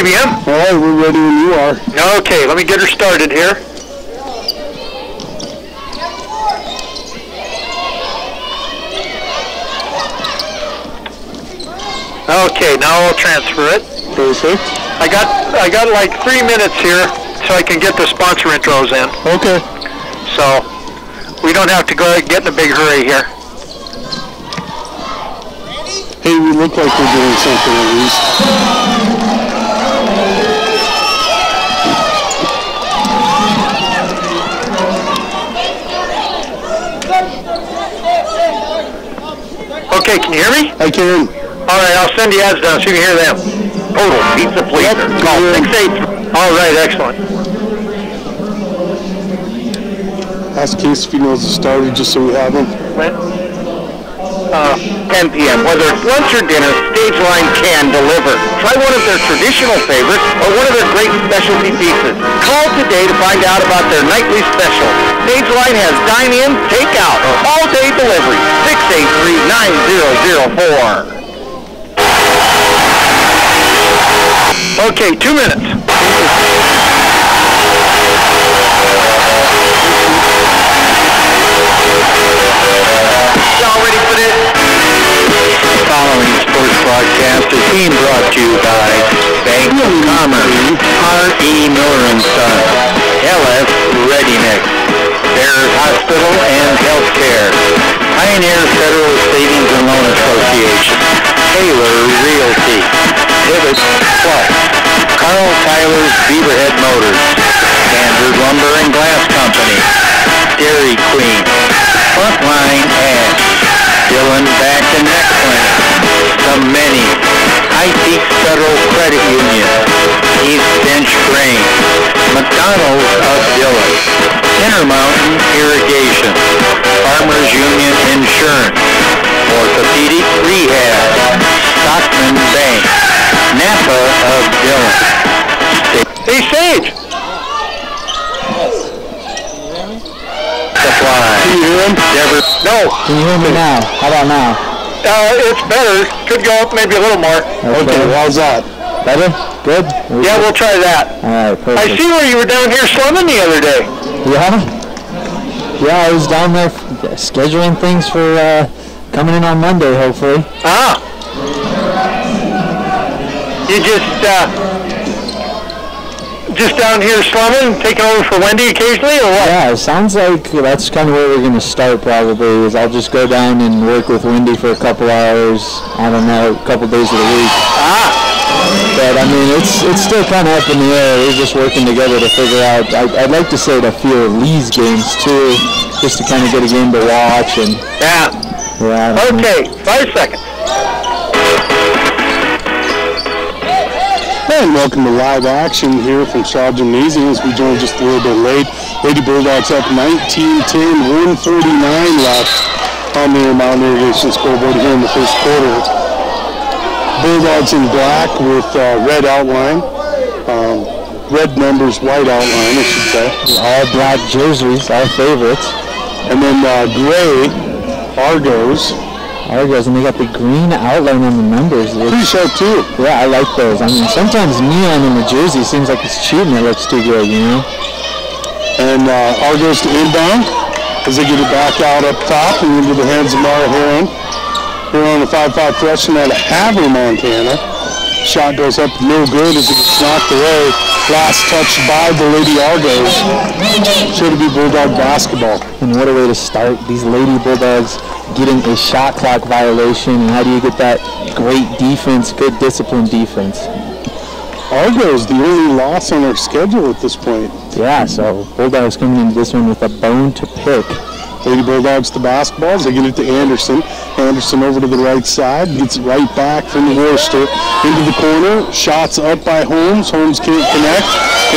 WBM? All right, we're ready when you are. Okay, let me get her started here. Okay, now I'll transfer it. Perfect. I got like 3 minutes here so I can get the sponsor intros in. Okay. So we don't have to go get in a big hurry here. Hey, we look like we're doing something at least. Okay, can you hear me? I can. All right, I'll send the ads down so you can hear them. Total pizza pleaser. Call 683. All right, excellent. Ask Case if he knows the starter just so we have him. When? 10 p.m. Whether it's lunch or dinner, Stage Line can deliver. Try one of their traditional favorites or one of their great specialty pizzas. Call today to find out about their nightly special. Stage Line has dine-in, take-out, or all-day delivery. 683-9004. Okay, 2 minutes. Y'all ready for this? The following sports broadcast is being brought to you by Bank of Commerce, R.E. Miller & Son, LS Ready-Mix, Bears Hospital and Healthcare, Pioneer Federal Savings and Loan Association, Taylor Realty, Pivot Plus, Carl Tyler's Beaverhead Motors, Standard Lumber and Glass Company, Dairy Queen, Frontline Ash, Dillon Back and Neck Clinic, The Many, High Peaks Federal Credit Union, East Bench Grain, McDonald's of Dillon, Intermountain Irrigation, Farmers Union Insurance, Orthopedic Rehab, Stockman Bank, Napa of Dillon. Hey, Sage! Supply. Can you hear him? No. Can you hear me now? How about now? It's better. Could go up maybe a little more. Okay, how's that? Better? Good? Yeah, we'll try that. Alright, perfect. I see where you were down here slumming the other day. Yeah? Yeah, I was down there scheduling things for coming in on Monday, hopefully. Ah. You just down here slumming, taking over for Wendy occasionally, or what? Yeah, it sounds like that's kind of where we're going to start probably, is I'll just go down and work with Wendy for a couple hours, I don't know, a couple days of the week. Ah. But, I mean, it's still kind of up in the air. We're just working together to figure out, I'd like to say a few of Lee's games, too, just to kind of get a game to watch. And Yeah. Okay, 5 seconds. And welcome to live action here from Shaw Gymnasium as we joined just a little bit late. Lady Bulldogs up 19-10, 149 left on the Mountain Irrigation scoreboard here in the first quarter. Bulldogs in black with red outline, red numbers, white outline, I should say. all black jerseys, our favorites. And then gray Argos. Argos, and they got the green outline on the numbers. Pretty sharp too. Yeah, I like those. I mean, sometimes neon in the jersey seems like it's cheating. It looks too good, you know? And Argos to inbound as they get it back out up top and into the hands of Mara Heron. Here on the 5-5 freshman out of Havre, Montana. Shot goes up no good as it gets knocked away. Last touch by the Lady Argos. Should be Bulldog basketball. And what a way to start. These Lady Bulldogs getting a shot clock violation. And how do you get that great defense, good disciplined defense? Argos, the only loss on our schedule at this point. Yeah, so Bulldogs coming into this one with a bone to pick. Lady Bulldogs to basketball as they get it to Anderson. Anderson over to the right side, gets it right back from Worcester into the corner. Shots up by Holmes. Holmes can't connect.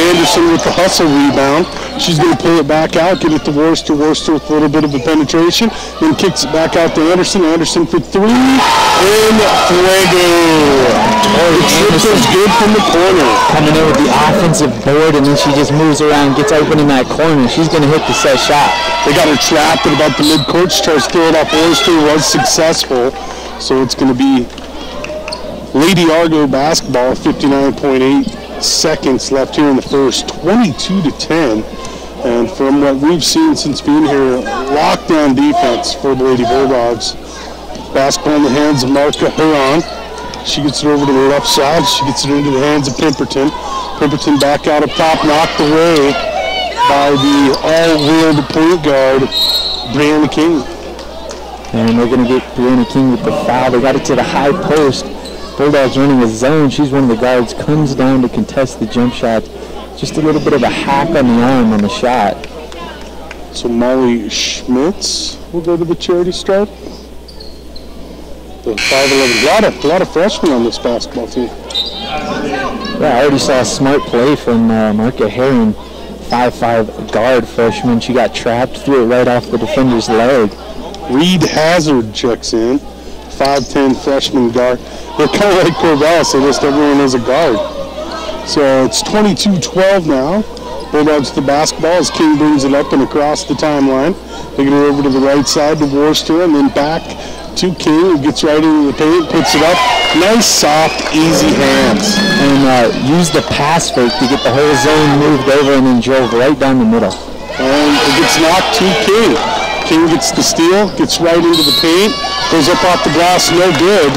Anderson with the hustle rebound. She's going to pull it back out, get it to Worcester. Worcester with a little bit of a penetration, then kicks it back out to Anderson. Anderson for three. And fuego. The trip is good from the corner. Coming in with the offensive board, and then she just moves around, gets open in that corner. She's going to hit the set shot. They got her trapped at about the midcourt. She tries to throw it off Worcester, was successful. So it's going to be Lady Argo basketball, 59.8 seconds left here in the first, 22-10. And from what we've seen since being here, lockdown defense for the Lady Bulldogs. Basketball in the hands of Marka Huron. She gets it over to the left side. She gets it into the hands of Pemberton. Pemberton back out up top, knocked away by the all-wheeled point guard, Brianna King. And they're going to get Brianna King with the foul. They got it to the high post. Bulldogs running a zone. She's one of the guards. Comes down to contest the jump shot. Just a little bit of a hack on the arm on the shot. So Molly Schmitz will go to the charity stripe. The 5'11", a lot of freshmen on this basketball team. Yeah, I already saw a smart play from Marka Herring, 5'5" guard freshman. She got trapped, threw it right off the defender's leg. Reed Hazard checks in, 5'10" freshman guard. They're kind of like Corvallis, so just everyone is a guard. So it's 22-12 now. Bulldogs to the basketball as King brings it up and across the timeline. They get it over to the right side to Worcester and then back to King, who gets right into the paint, puts it up. Nice, soft, easy hands. And used the pass fake to get the whole zone moved over and then drove right down the middle. And it gets knocked to King. King gets the steal, gets right into the paint, goes up off the glass, no good.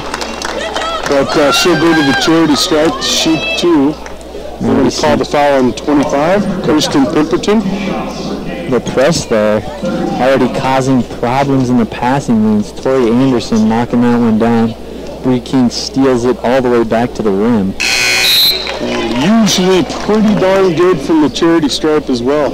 But she'll go to the charity stripe to shoot two. We're going to call the foul on 25, Kirsten Pemberton. The press there already causing problems in the passing lanes. Tori Anderson knocking that one down. Bree King steals it all the way back to the rim. And usually pretty darn good from the charity stripe as well.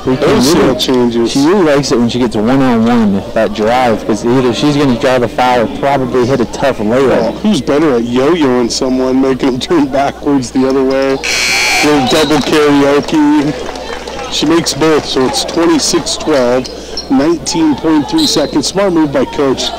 Those changes. She really likes it when she gets one-on-one, that drive, because either she's going to drive a foul or probably hit a tough layup. Who's better at yo-yoing someone, making them turn backwards the other way? Little double karaoke. She makes both, so it's 26-12, 19.3 seconds. Smart move by coach.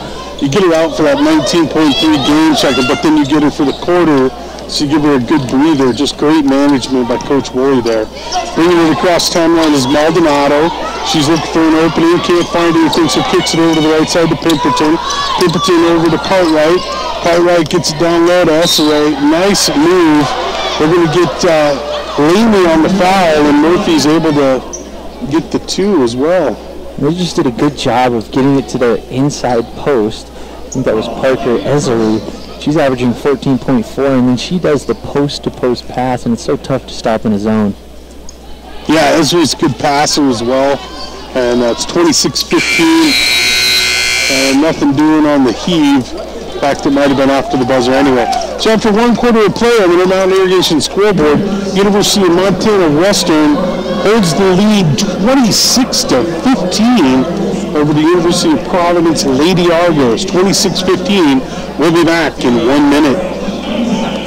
You get her out for that 19.3 game second, but then you get her for the quarter, so you give her a good breather. Just great management by Coach Worley there. Bringing it across timeline is Maldonado. She's looking for an opening, can't find anything, so kicks it over to the right side to Pemberton. Pemberton over to Cartwright. Cartwright gets it down low to Esseray. Nice move. We're going to get Leamy on the foul, and Murphy's able to get the two as well. They just did a good job of getting it to their inside post. I think that was Parker Essery. She's averaging 14.4, and then she does the post-to-post pass, and it's so tough to stop in a zone. Yeah, Esri's a good passer as well, and it's 26-15, and nothing doing on the heave. In fact, it might have been after the buzzer anyway. So after one quarter of play on the Mountain Irrigation scoreboard, University of Montana Western holds the lead 26-15 over the University of Providence Lady Argos, 26-15. We'll be back in 1 minute.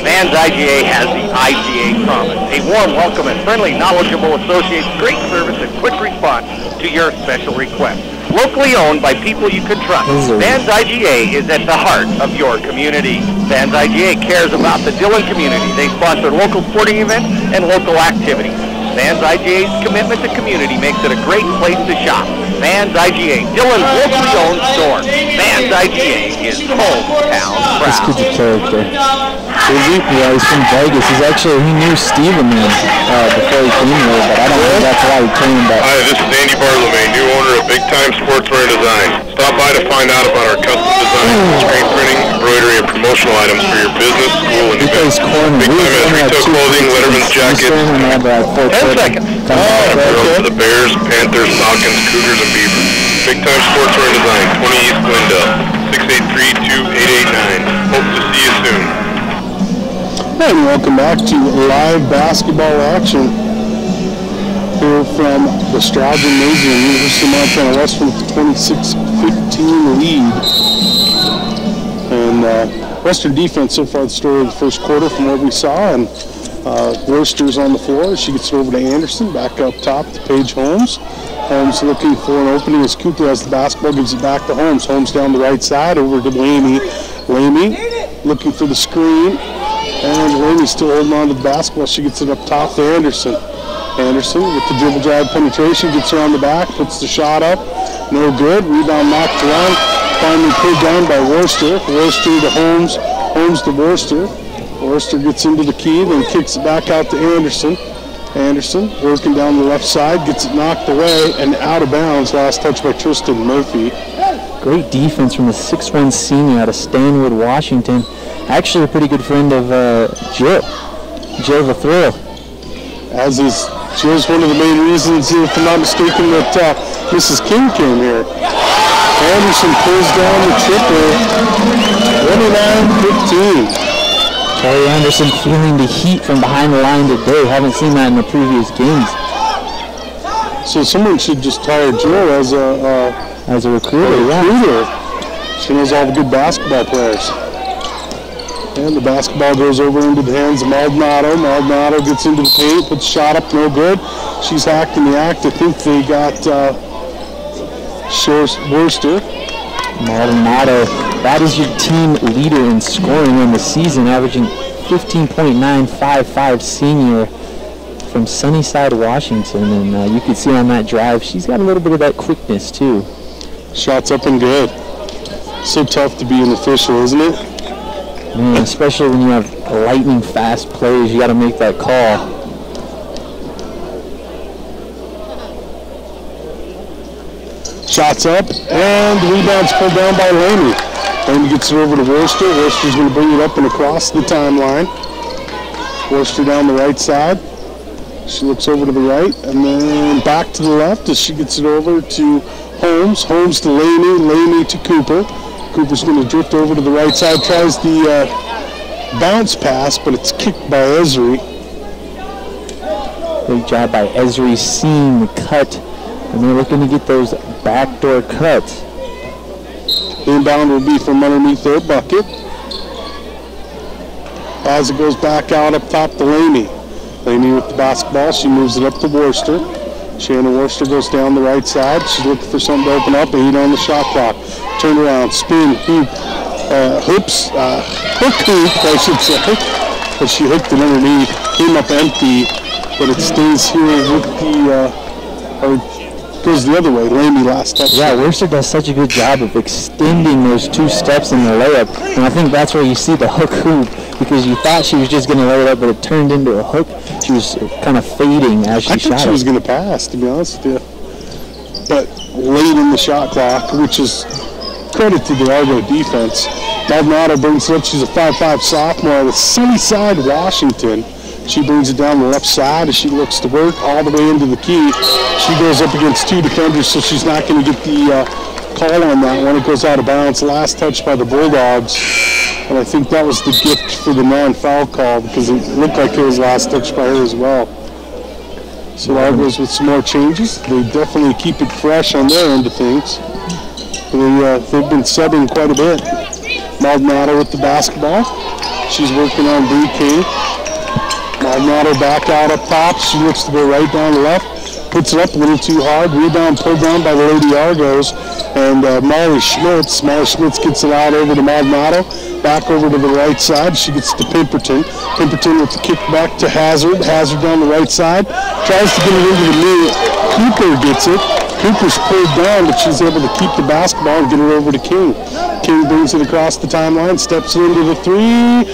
Vans IGA has the IGA promise. A warm welcome and friendly, knowledgeable associates, great service and quick response to your special request. Locally owned by people you can trust. Vans IGA is at the heart of your community. Vans IGA cares about the Dillon community. They sponsor local sporting events and local activities. Vans IGA's commitment to community makes it a great place to shop. Vans IGA, Dillon's locally owned store. Vans IGA is hometown proud. This kid's a character. Yeah, he's from Vegas. He knew Steven before he came here, but I don't know if that's why he came. But hi, this is Andy Bartolome, new owner of Big Time Sportswear Design. Stop by to find out about our custom design, screen printing, embroidery, and promotional items for your business, school, and events. Big Time has retail clothing, Letterman's jackets. 10 seconds. For the Bears, Panthers, Falcons, Cougars, and Beavers. Big Time Sportswear Design, 20 East Glendale, 683-2889. Hope to see you soon. And welcome back to live basketball action here from the Stroud Gymnasium. University of Montana Western with the 26-15 lead. And Western defense so far the story of the first quarter from what we saw. And Worcester's on the floor. She gets it over to Anderson, back up top to Paige Holmes. Holmes looking for an opening as Cooper has the basketball, gives it back to Holmes. Holmes down the right side over to Lamy. Lamy looking for the screen. And Lammy's still holding on to the basketball. She gets it up top to Anderson. Anderson with the dribble drive penetration, gets her on the back, puts the shot up. No good. Rebound knocked around. Finally put down by Worcester. Worcester to Holmes. Holmes to Worcester. Forrester gets into the key, then kicks it back out to Anderson. Anderson working down the left side, gets it knocked away and out of bounds. Last touch by Tristan Murphy. Great defense from the 6'1" senior out of Stanwood, Washington. Actually a pretty good friend of Jill the Thrill. As is Jill's one of the main reasons, if I'm not mistaken, that Mrs. King came here. Anderson pulls down the triple. 29-15. Kelly Anderson feeling the heat from behind the line today. Haven't seen that in the previous games. So someone should just hire Jill as a recruiter. She knows all the good basketball players. And the basketball goes over into the hands of Maldonado. Maldonado gets into the paint, puts a shot up, no good. She's hacked in the act. I think they got Worcester. Maldonado, that is your team leader in scoring in the season, averaging 15.955 senior from Sunnyside, Washington. And you can see on that drive, she's got a little bit of that quickness too. Shots up and good. So tough to be an official, isn't it? Man, especially when you have lightning fast players, you got to make that call. Shots up, and the rebound's pulled down by Laney. Laney gets it over to Worcester. Worcester's going to bring it up and across the timeline. Worcester down the right side. She looks over to the right, and then back to the left as she gets it over to Holmes. Holmes to Laney, Laney to Cooper. Cooper's going to drift over to the right side, tries the bounce pass, but it's kicked by Esri. Great job by Esri seeing the cut, and they're looking to get those backdoor cuts. Inbound will be from underneath their bucket. As it goes back out up top to Laney. Laney with the basketball, she moves it up to Worcester. Shannon Worcester goes down the right side. She's looking for something to open up. 8 on the shot clock. Turn around, spin, hoop, hook hoop, I should say. But she hooked it underneath, came up empty, but it stays here with the, goes the other way. Laney last touch. Yeah, Worcester does such a good job of extending those 2 steps in the layup, and I think that's where you see the hook hoop, because you thought she was just going to lay it up, but it turned into a hook. She was kind of fading as she shot it. I thought she was going to pass, to be honest with you. But late in the shot clock, which is credit to the Argo defense. Maldonado brings it up. She's a 5'5" sophomore out of Sunnyside, Washington. She brings it down the left side as she looks to work all the way into the key. She goes up against 2 defenders, so she's not going to get the call on that one. It goes out of bounds. Last touch by the Bulldogs. And I think that was the gift for the non-foul call, because it looked like it was last touch by her as well. So Argos with some more changes. They definitely keep it fresh on their end of things. They've been subbing quite a bit. Maldonado with the basketball. She's working on Bree King. Maldonado back out up top. She looks to go right down the left. Puts it up a little too hard. Rebound pulled down by the Lady Argos. And Molly Schmitz. Molly Schmitz gets it out over to Maldonado. Back over to the right side. She gets to Pemberton. Pemberton with the kick back to Hazard. Hazard down the right side. Tries to get it into the middle. Cooper gets it. Cooper's pulled down, but she's able to keep the basketball and get it over to King. King brings it across the timeline, steps into the 3,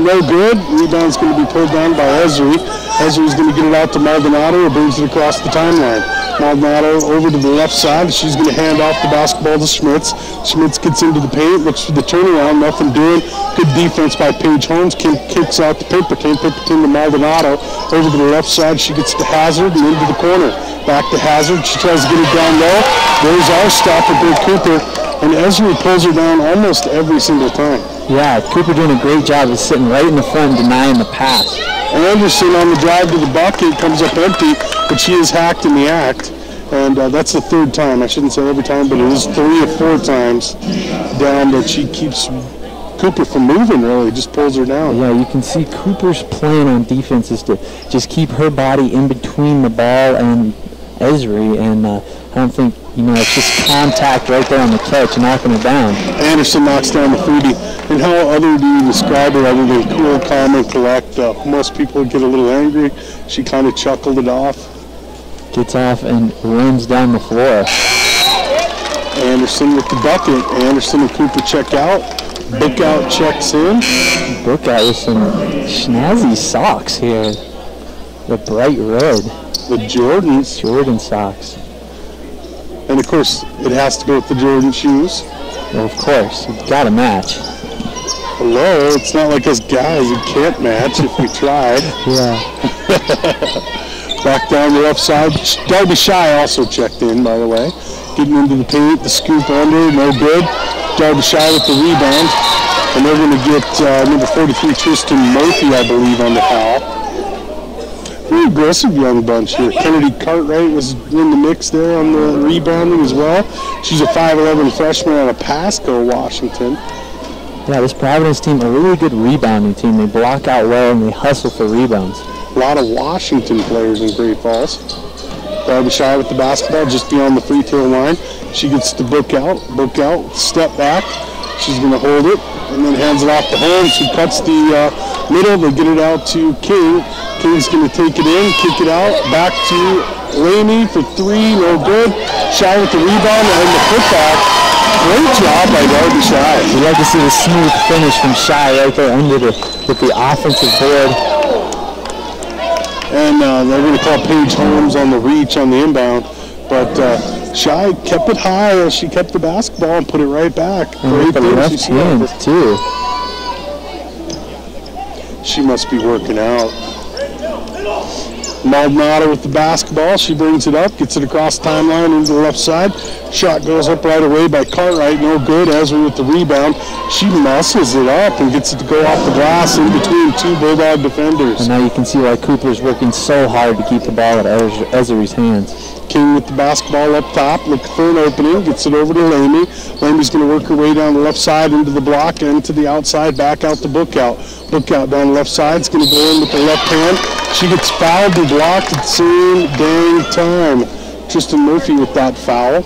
no good. Rebound's going to be pulled down by Esri. Esri's going to get it out to Maldonado, who brings it across the timeline. Maldonado over to the left side. She's going to hand off the basketball to Schmitz. Schmitz gets into the paint, looks for the turnaround, nothing doing. Good defense by Paige Holmes. Kicks out to Pemberton. Pemberton to Maldonado. Over to the left side, she gets to Hazard and into the corner. Back to Hazard. She tries to get it down low. There's our stopper, Bill Cooper. And Esri pulls her down almost every single time. Yeah, Cooper doing a great job of sitting right in the front and denying the pass. Anderson on the drive to the bucket comes up empty, but she is hacked in the act. And that's the 3rd time. I shouldn't say every time, but it is 3 or 4 times down that she keeps Cooper from moving, really. Just pulls her down. Yeah, you can see Cooper's plan on defense is to just keep her body in between the ball and Esri, and I don't think, it's just contact right there on the catch, knocking it down. Anderson knocks down the freebie. And how other do you describe her other than cool, calm, and collect? Most people get a little angry. She kind of chuckled it off. Gets off and runs down the floor. Anderson with the bucket. Anderson and Cooper check out. Bookout checks in. Bookout with some snazzy socks here. The bright red. The Jordans. Jordan socks. And of course, it has to go with the Jordan shoes. Well, of course, you've got to match. Hello, it's not like us guys who can't match if we tried. Yeah. Back down the left side. Darby Shy also checked in, by the way. Getting into the paint, the scoop under, no good. Darby Shy with the rebound. And they're going to get number 43, Tristan Murphy, I believe, on the foul. Very aggressive young bunch here. Kennedy Cartwright was in the mix there on the rebounding as well. She's a 5'11 freshman out of Pasco, Washington. Yeah, this Providence team, a really good rebounding team. They block out well and they hustle for rebounds. A lot of Washington players in Great Falls. Darby Shy with the basketball just beyond the free throw line. She gets the book out, step back. She's going to hold it and then hands it off to Holmes, who cuts the middle. They get it out to King. King's going to take it in, kick it out, back to Laney for three, no good. Shy with the rebound and the putback. Great job by Darby Shy. You like to see the smooth finish from Shy right there under with the offensive board. And they're going to call Paige Holmes on the reach on the inbound. But Shy kept it high. She kept the basketball and put it right back. And with the left hand, too. She must be working out. Maldonado with the basketball. She brings it up, gets it across the timeline into the left side. Shot goes up right away by Cartwright. No good. Ezra with the rebound. She muscles it up and gets it to go off the glass in between two Bulldog defenders. And now you can see why Cooper's working so hard to keep the ball at Ezra's hands. King with the basketball up top, looking for an opening, gets it over to Lamey. Lamey's going to work her way down the left side into the block and to the outside, back out to Bookout. Bookout down the left side is going to go in with the left hand. She gets fouled and blocked at the same dang time. Tristan Murphy with that foul.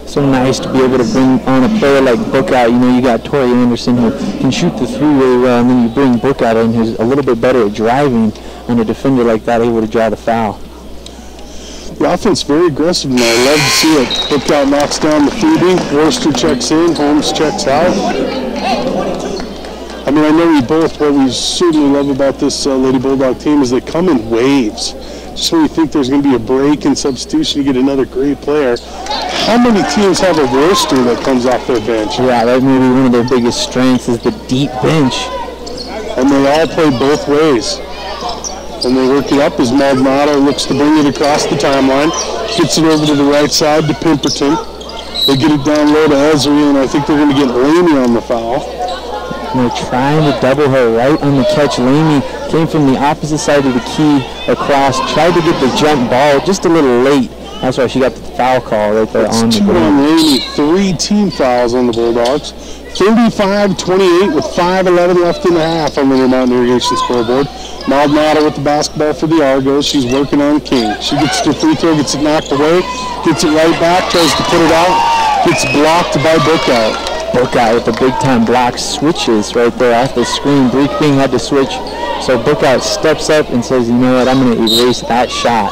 So nice to be able to bring on a player like Bookout. You know, you got Tori Anderson who can shoot the three really well, and then you bring Bookout in who's a little bit better at driving, and a defender like that able to draw the foul. The offense very aggressive, and I love to see it. Bookout knocks down the Phoebe. Worcester checks in. Holmes checks out. I mean, I know we both, what we certainly love about this Lady Bulldog team is they come in waves. Just when you think there's going to be a break in substitution, you get another great player. How many teams have a Worcester that comes off their bench? Yeah, that may be one of their biggest strengths is the deep bench. And they all play both ways. And they work it up as Maldonado looks to bring it across the timeline. Gets it over to the right side to Pemberton. They get it down low to Ezra, and I think they're going to get Laney on the foul. And they're trying to double her right on the catch. Laney came from the opposite side of the key across, tried to get the jump ball just a little late. That's why she got the foul call right there on the board. Laney, 3 team fouls on the Bulldogs. 35-28 with 5:11 left in the half on the Mountain Irrigation scoreboard. Maldonado with the basketball for the Argos. She's working on King. She gets to free throw, gets it knocked away, gets it right back, tries to put it out, gets blocked by Bookout. Bookout with the big-time block switches right there off the screen. Bree King had to switch, so Bookout steps up and says, you know what, I'm going to erase that shot.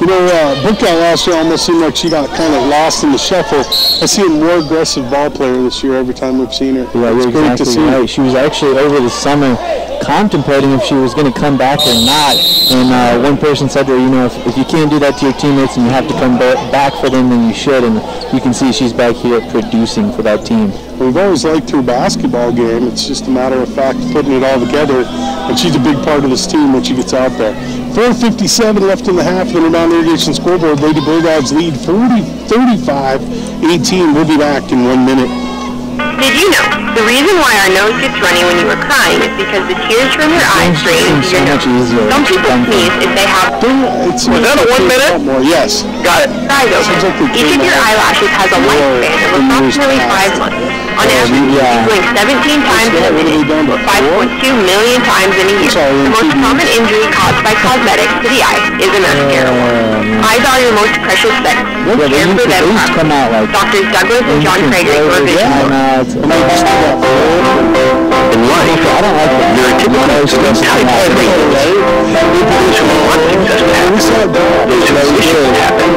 You know, Bookout last year almost seemed like she got kind of lost in the shuffle. I see a more aggressive ball player this year every time we've seen her. Yeah, it's you're exactly right. She was actually over the summer contemplating if she was going to come back or not. And one person said to her, you know, if you can't do that to your teammates and you have to come back for them, then you should. And you can see she's back here producing for that team. We've always liked her basketball game. It's just a matter of fact putting it all together. And she's a big part of this team when she gets out there. 4:57 left in the half in the Mountain Irrigation scoreboard. Lady Bulldogs lead 35-18. We'll be back in 1 minute. Did you know the reason why our nose gets runny when you were crying is because the tears from your eyes drain into your nose? Some people sneeze if they have... Was that a 1 minute? Yes. Got it. Eyes open. Each of your eyelashes has a lifespan of approximately 5 months. On average, you blink 17 times in a minute, or 5.2 million times in a year. The most common injury caused by cosmetics to the eyes is a mascara one. Eyes are your most precious thing. Care for them properly. Doctors Douglas and John Prager for a vision source. In life, there are typically two types of people. Those who want success to happen, those who wish it to happen,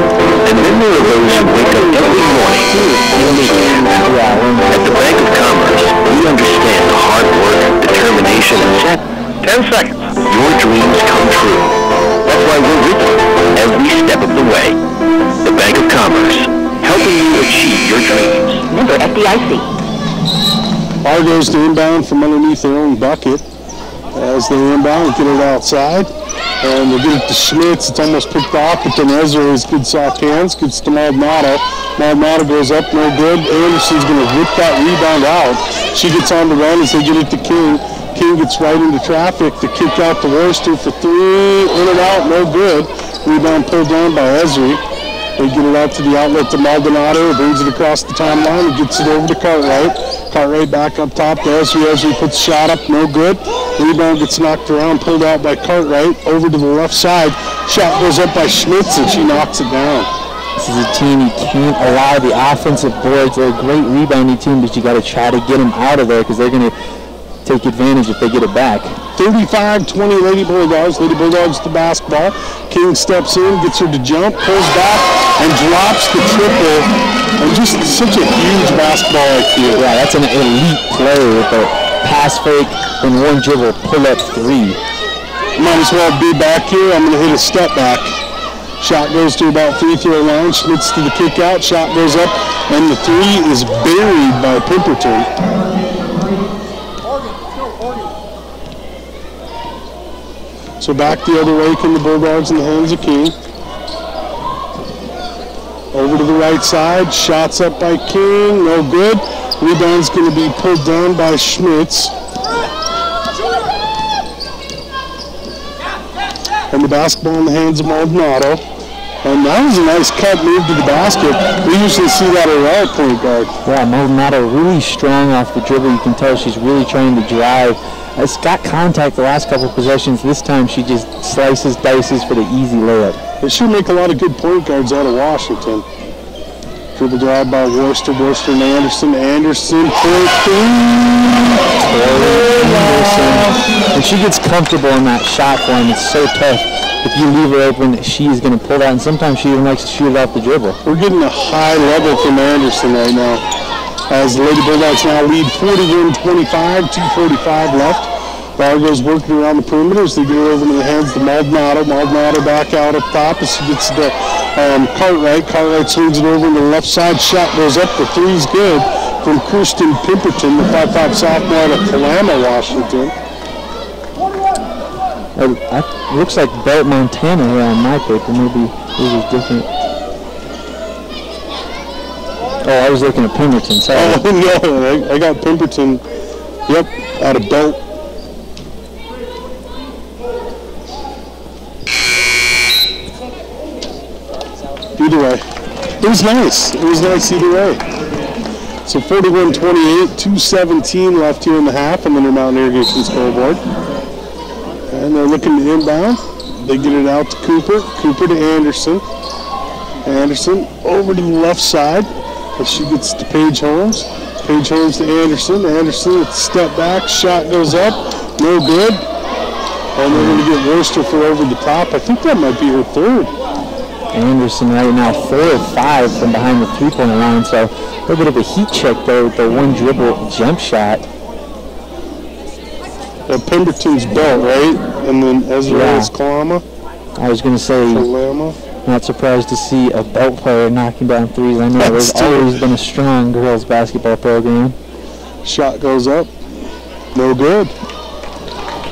and then there are those who wake up every morning and make it happen. At the Bank of your dreams. Member FDIC. Ball goes to inbound from underneath their own bucket. As they inbound, get it outside. And they get it to Schmitz. It's almost picked off, but then Ezra has good soft hands. Gets to Maldonado. Maldonado goes up, no good. Anderson's going to whip that rebound out. She gets on the run as they get it to King. King gets right into traffic. The kick out to Worcester for three. In and out, no good. Rebound pulled down by Ezra. They get it out to the outlet to Maldonado. Brings it across the timeline and gets it over to Cartwright. Cartwright back up top to Ezra. Ezra puts a shot up, no good. Rebound gets knocked around, pulled out by Cartwright. Over to the left side. Shot goes up by Schmitz and she knocks it down. This is a team you can't allow the offensive boards. They're a great rebounding team, but you got to try to get them out of there because they're going to take advantage if they get it back. 35-20 Lady Bulldogs. Lady Bulldogs the basketball. King steps in, gets her to jump, pulls back, and drops the triple. And just such a huge basketball IQ. Yeah, that's an elite play with a pass fake and one dribble pull-up three. Might as well be back here. I'm going to hit a step back. Shot goes to about free throw line. Schmitz to the kick out. Shot goes up, and the three is buried by Pemberton. So back the other way come the Bulldogs in the hands of King. Over to the right side. Shots up by King. No good. Rebound's going to be pulled down by Schmitz. And the basketball in the hands of Maldonado. And that was a nice cut move to the basket. We usually see that at our point guard. Yeah, Maldonado really strong off the dribble. You can tell she's really trying to drive. It's got contact the last couple of possessions. This time she just slices, dices for the easy layup. They sure make a lot of good point guards out of Washington. Dribble drive by Worcester. Worcester and Anderson. Anderson for three. And she gets comfortable in that shot form. It's so tough. If you leave her open, she's going to pull that, and sometimes she even likes to shoot it off the dribble. We're getting a high level from Anderson right now. As the Lady Bulldogs now lead 41-25, 2:45 left. Vargo's working around the perimeters. They get it over to the hands of Maldonado. Maldonado back out up top as she gets to Cartwright. Cartwright swings it over on the left side. Shot goes up. The three's good from Kirsten Pemberton, the 5'5" sophomore out of Kalama, Washington. It looks like Belt Montana here on my paper. Maybe it was different. Oh, I was looking at Pemberton. Sorry. Oh, no, I got Pemberton, yep, out of Belt. Either way. It was nice. It was nice either way. So 41-28, 2:17 left here in the half, and then Mountain Irrigation scoreboard. And they're looking to inbound. They get it out to Cooper. Cooper to Anderson. Anderson over to the left side. As she gets to Paige Holmes. Paige Holmes to Anderson. Anderson with the step back. Shot goes up. No good. And they're going to get Worcester for over the top. I think that might be her third. Anderson right now 4 of 5 from behind the three-point line. So a little bit of a heat check there with the one dribble jump shot. Pemberton's Belt, right? And then Ezra is Kalama. I was going to say, not surprised to see a Belt player knocking down threes. I know there's always been a strong girls basketball program. Shot goes up. No good.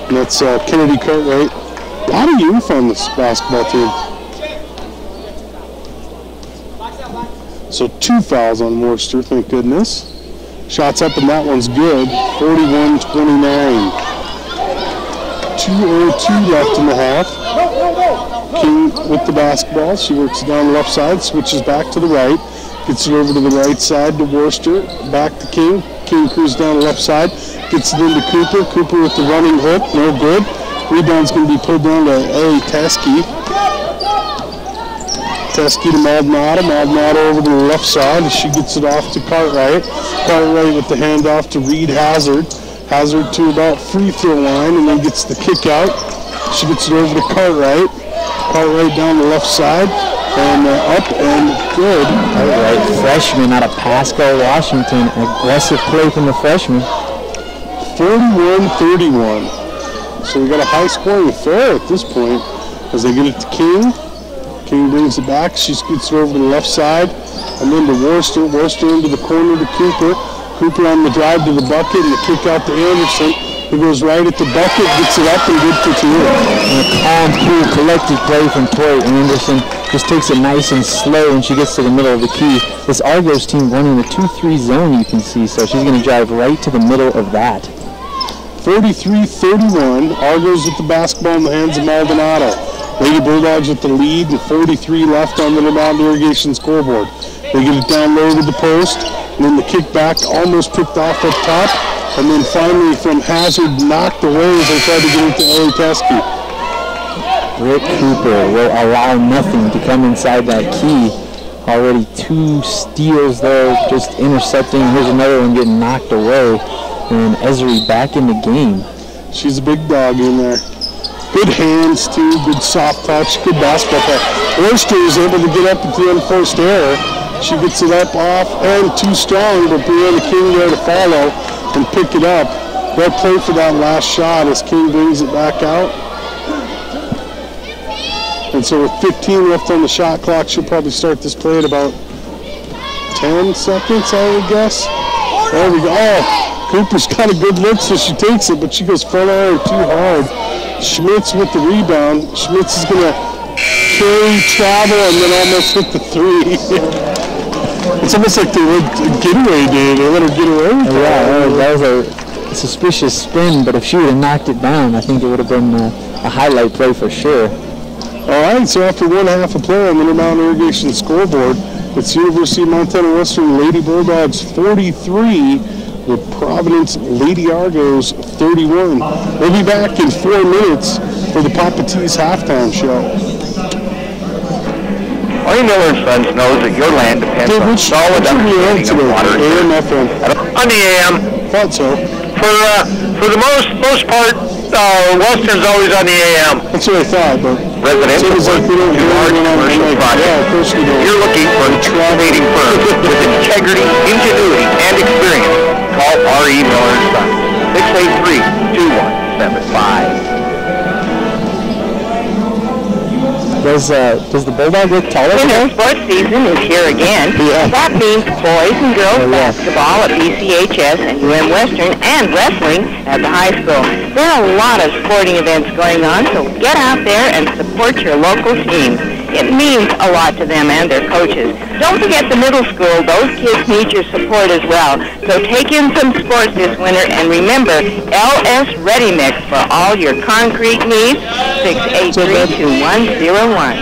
And that's Kennedy Cartwright. A lot of youth on this basketball team. So 2 fouls on Worcester, thank goodness. Shots up and that one's good. 41-29. 2:02 left in the half. King with the basketball. She works it down the left side, switches back to the right, gets it over to the right side to Worcester, back to King. King cruises down the left side, gets it into Cooper. Cooper with the running hook, no good. Rebound's going to be pulled down to Teskey. Teskey to Maldonado. Maldonado over to the left side. She gets it off to Cartwright. Cartwright with the handoff to Reed Hazard. Hazard to about free throw line and then gets the kick out. She gets it over to Cartwright. Cartwright down the left side and up and good. Cartwright, freshman out of Pasco, Washington. Aggressive play from the freshman. 41-31. So we got a high scoring affair at this point as they get it to King. King brings it back. She scoots it over to the left side. And then to Worcester. Worcester into the corner to Cooper. Cooper on the drive to the bucket and the kick out to Anderson. He goes right at the bucket, gets it up, and good for two. And a calm, cool, collected play from Tori Anderson. Just takes it nice and slow when she gets to the middle of the key. This Argos team running the 2-3 zone, you can see, so she's going to drive right to the middle of that. 33-31, Argos with the basketball in the hands of Maldonado. Lady Bulldogs with the lead and 43 left on the Lamont Irrigation scoreboard. They get it down low to the post, and then the kick back almost picked off up top, and then finally from Hazard knocked away as they tried to get it to Ellie Teskey. Britt Cooper will allow nothing to come inside that key. Already 2 steals there, just intercepting. Here's another one getting knocked away. And Esri back in the game. She's a big dog in there. Good hands too, good soft touch, good basketball play. Worcester is able to get up at the unforced error. She gets it up off and too strong, but Brianna King there to follow and pick it up. They'll play for that last shot as King brings it back out. And so with 15 left on the shot clock, she'll probably start this play at about 10 seconds, I would guess. There we go. Oh, Cooper's got a good look, so she takes it, but she goes front iron too hard. Schmitz with the rebound. Schmitz is going to carry, travel, and then almost hit the three. It's almost like they were a getaway day. They let her get away with that was a suspicious spin, but if she would have knocked it down, I think it would have been a highlight play for sure. All right, so after 1.5 of play on the Mount Irrigation scoreboard, it's University of Montana Western Lady Bulldogs 43 with Providence Lady Argos 31. We'll be back in 4 minutes for the Papa T's halftime show. Arnie Miller and Sons knows that your land depends on solid understanding of water. AM, FM? On the AM. Thought so. For the most part, Western's always on the AM. That's what I thought, but residential like we don't large commercial projects. Yeah, of course we don't. You're looking for a trustworthy firm with integrity, ingenuity, and experience. Call R.E. Miller and Sons, 683-2175. Does the Bulldog look taller today? Sports season is here again. Yeah. That means boys and girls basketball at BCHS and UM Western and wrestling at the high school. There are a lot of sporting events going on, so get out there and support your local teams. It means a lot to them and their coaches. Don't forget the middle school. Those kids need your support as well. So take in some sports this winter, and remember, LS Ready Mix for all your concrete needs, 683-2101.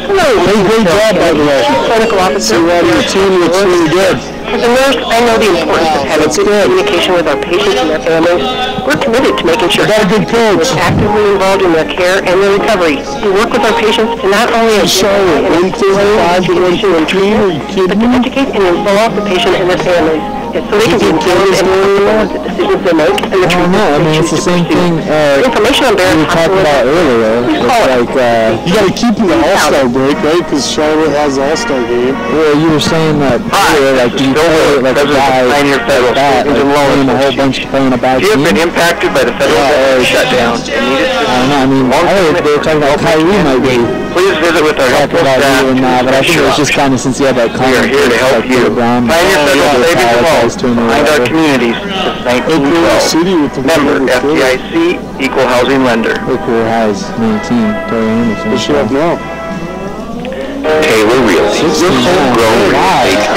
Hello. Great job, by the way. Clinical officer. Your team looks really good. As a nurse, I know the importance of having good communication with our patients and their families. We're committed to making sure got a good coach. we're actively involved in their care and their recovery. We work with our patients to not only Charlotte, 135 to 115, are you kidding me? educate and involve the patient and their families, so they can be informed and comfortable with the decisions they make and the treatment I mean, they it's the choose to same pursue. thing Information on we Barrett's talked about earlier. It's like, You got to keep in the All-Star break, right? Because Charlotte has the All-Star game. well, you were saying that earlier, like you play like a guy like that, like playing a whole bunch playing a bad You have team. been impacted by the federal government shutdown and needed I don't know, I mean, I heard they were talking about Kyrie might be Please visit with our talking helpful about staff. you and but I think it was just kind of since he had that We are here to help you. Find your federal savings loan. Find our communities since 1912. Member FDIC, Equal Housing Lender. Look who has 19, Tori Anderson. What should have now? Taylor Realty. Your homegrown real estate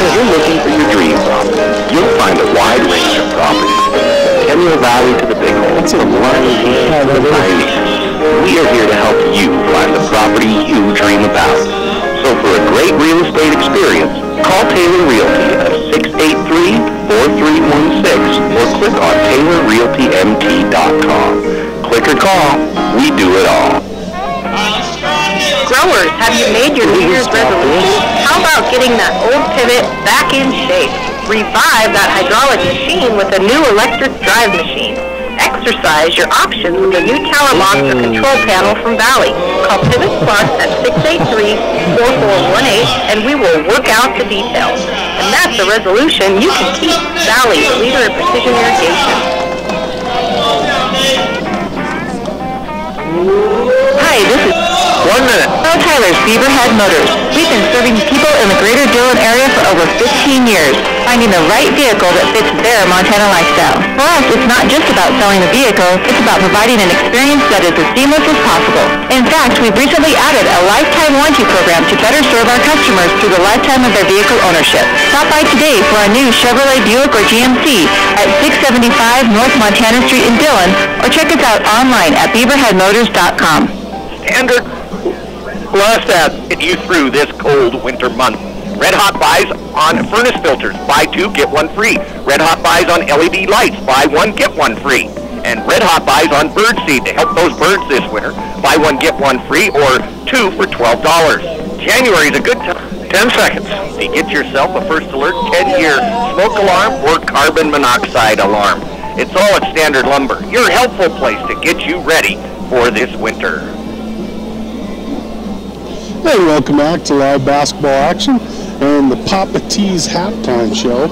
If you're looking for your dream property, you'll find a wide range of properties from the Centennial Valley to the Big Horn, from Waterloo to the Pioneers. We are here to help you find the property you dream about. So for a great real estate experience, call Taylor Realty at 683-4316 or click on TaylorRealtyMT.com. Click or call, we do it all. Growers, have you made your New Year's resolution? How about getting that old pivot back in shape? Revive that hydraulic machine with a new electric drive machine. Exercise your options with a new tower box or control panel from Valley. Call Pivot Plus at 683-4418 and we will work out the details. And that's a resolution you can keep. Valley, the leader in precision irrigation. Hi, this is 1 minute. Hello Tyler's Beaverhead Motors. We've been serving people in the greater Dillon area for over 15 years, finding the right vehicle that fits their Montana lifestyle. For us, it's not just about selling the vehicle, it's about providing an experience that is as seamless as possible. In fact, we've recently added a lifetime warranty program to better serve our customers through the lifetime of their vehicle ownership. Stop by today for a new Chevrolet Buick or GMC at 675 North Montana Street in Dillon, or check us out online at beaverheadmotors.com. Standard last ad get you through this cold winter month. Red hot buys on furnace filters. Buy 2, get 1 free. Red hot buys on LED lights. Buy 1, get 1 free. And red hot buys on bird seed to help those birds this winter. Buy 1, get 1 free, or 2 for $12. January is a good time. 10 seconds to get yourself a First Alert 10-year smoke alarm or carbon monoxide alarm. It's all at Standard Lumber, your helpful place to get you ready for this winter. Hey, welcome back to live basketball action and the Papa T's halftime show,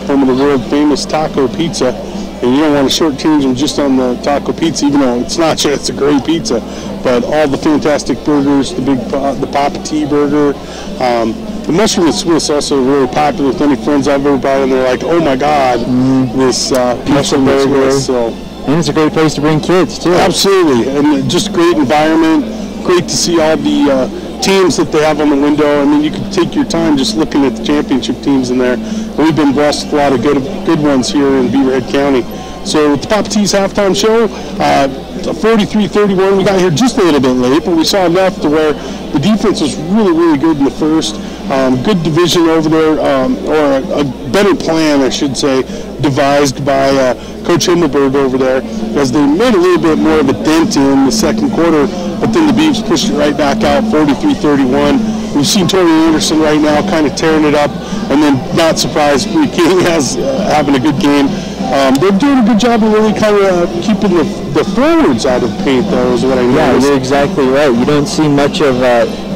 home of the world famous taco pizza. And you don't want to shortchange them just on the taco pizza, even though it's not sure it's a great pizza, but all the fantastic burgers, the Papa T burger, the mushroom and Swiss also really popular with any friends I've ever brought in. They're like, oh my God, this mushroom and Swiss. So. And it's a great place to bring kids too. Absolutely, and just great environment. Great to see all the teams that they have on the window. I mean, you can take your time just looking at the championship teams in there. And we've been blessed with a lot of good ones here in Beaverhead County. So with the Papa T's halftime show, 43-31, we got here just a little bit late, but we saw enough to where the defense was really, really good in the first. Good division over there, or a better plan, I should say, devised by Coach Himmelberg over there, as they made a little bit more of a dent in the second quarter, but then the Beavs pushed it right back out, 43-31. We've seen Tori Anderson right now kind of tearing it up, and then not surprised, Bree King having a good game. They're doing a good job of really kind of keeping the forwards out of paint, though, is what I noticed. Yeah, you're exactly right. You don't see much of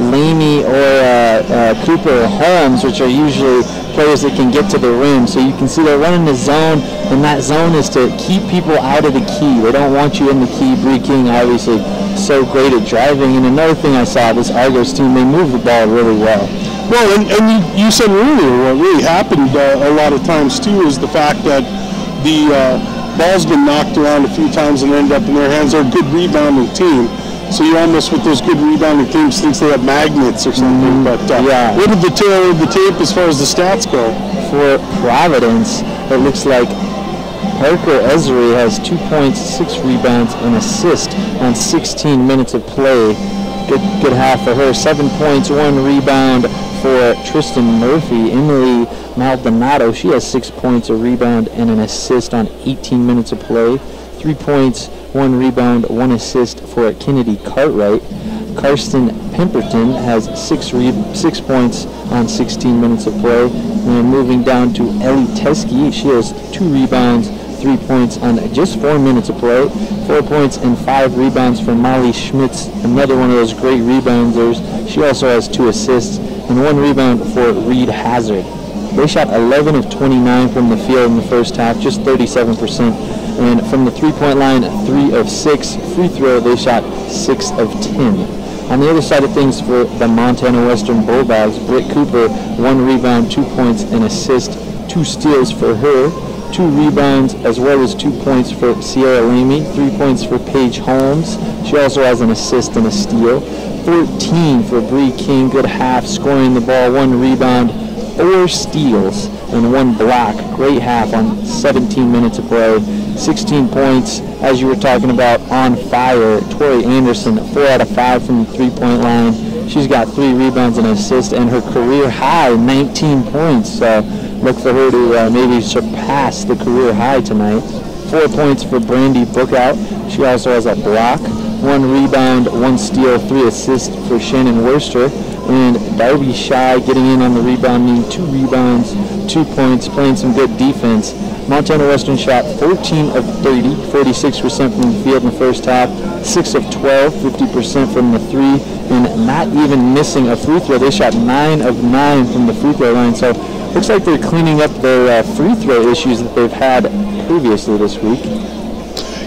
Lamey or Cooper or Holmes, which are usually players that can get to the rim. So you can see they're running the zone, and that zone is to keep people out of the key. They don't want you in the key. Bree King, obviously, so great at driving. And another thing I saw, this Argos team, they move the ball really well. Well, and you said earlier, what really happened a lot of times, too, is the fact that the ball's been knocked around a few times and ended up in their hands. They're a good rebounding team. So you almost, with those good rebounding teams, thinks they have magnets or something. But yeah. What did the tail of the tape as far as the stats go? For Providence, it looks like Parker Esri has 2 points, 6 rebounds, and assist on 16 minutes of play. Good half for her. 7 points, 1 rebound for Tristan Murphy. Emily Maldonado, she has 6 points, a rebound, and an assist on 18 minutes of play. 3 points, 1 rebound, 1 assist for Kennedy Cartwright. Karsten Pemberton has 6 points on 16 minutes of play. And moving down to Ellie Teskey, she has 2 rebounds, 3 points on just 4 minutes of play. 4 points and 5 rebounds for Molly Schmitz, another one of those great rebounders. She also has 2 assists and 1 rebound for Reed Hazard. They shot 11 of 29 from the field in the first half, just 37%. And from the three-point line, 3 of 6. Free throw, they shot 6 of 10. On the other side of things for the Montana Western Bulldogs, Britt Cooper, 1 rebound, 2 points, and assist, 2 steals for her, 2 rebounds, as well as 2 points for Sierra Lamey, 3 points for Paige Holmes. She also has an assist and a steal. 14 for Bree King, good half, scoring the ball, 1 rebound, 4 steals, and 1 block. Great half on 17 minutes of play. 16 points, as you were talking about, on fire. Tori Anderson, 4 out of 5 from the three-point line. She's got 3 rebounds and an assist, and her career high, 19 points. So look for her to maybe surpass the career high tonight. 4 points for Brandy Bookout. She also has a block. 1 rebound, 1 steal, 3 assists for Shannon Worcester. And Darby Shy getting in on the rebounding, 2 rebounds, 2 points, playing some good defense. Montana Western shot 14 of 30, 46% from the field in the first half, 6 of 12, 50% from the 3, and not even missing a free throw. They shot 9 of 9 from the free throw line. So looks like they're cleaning up their free throw issues that they've had previously this week.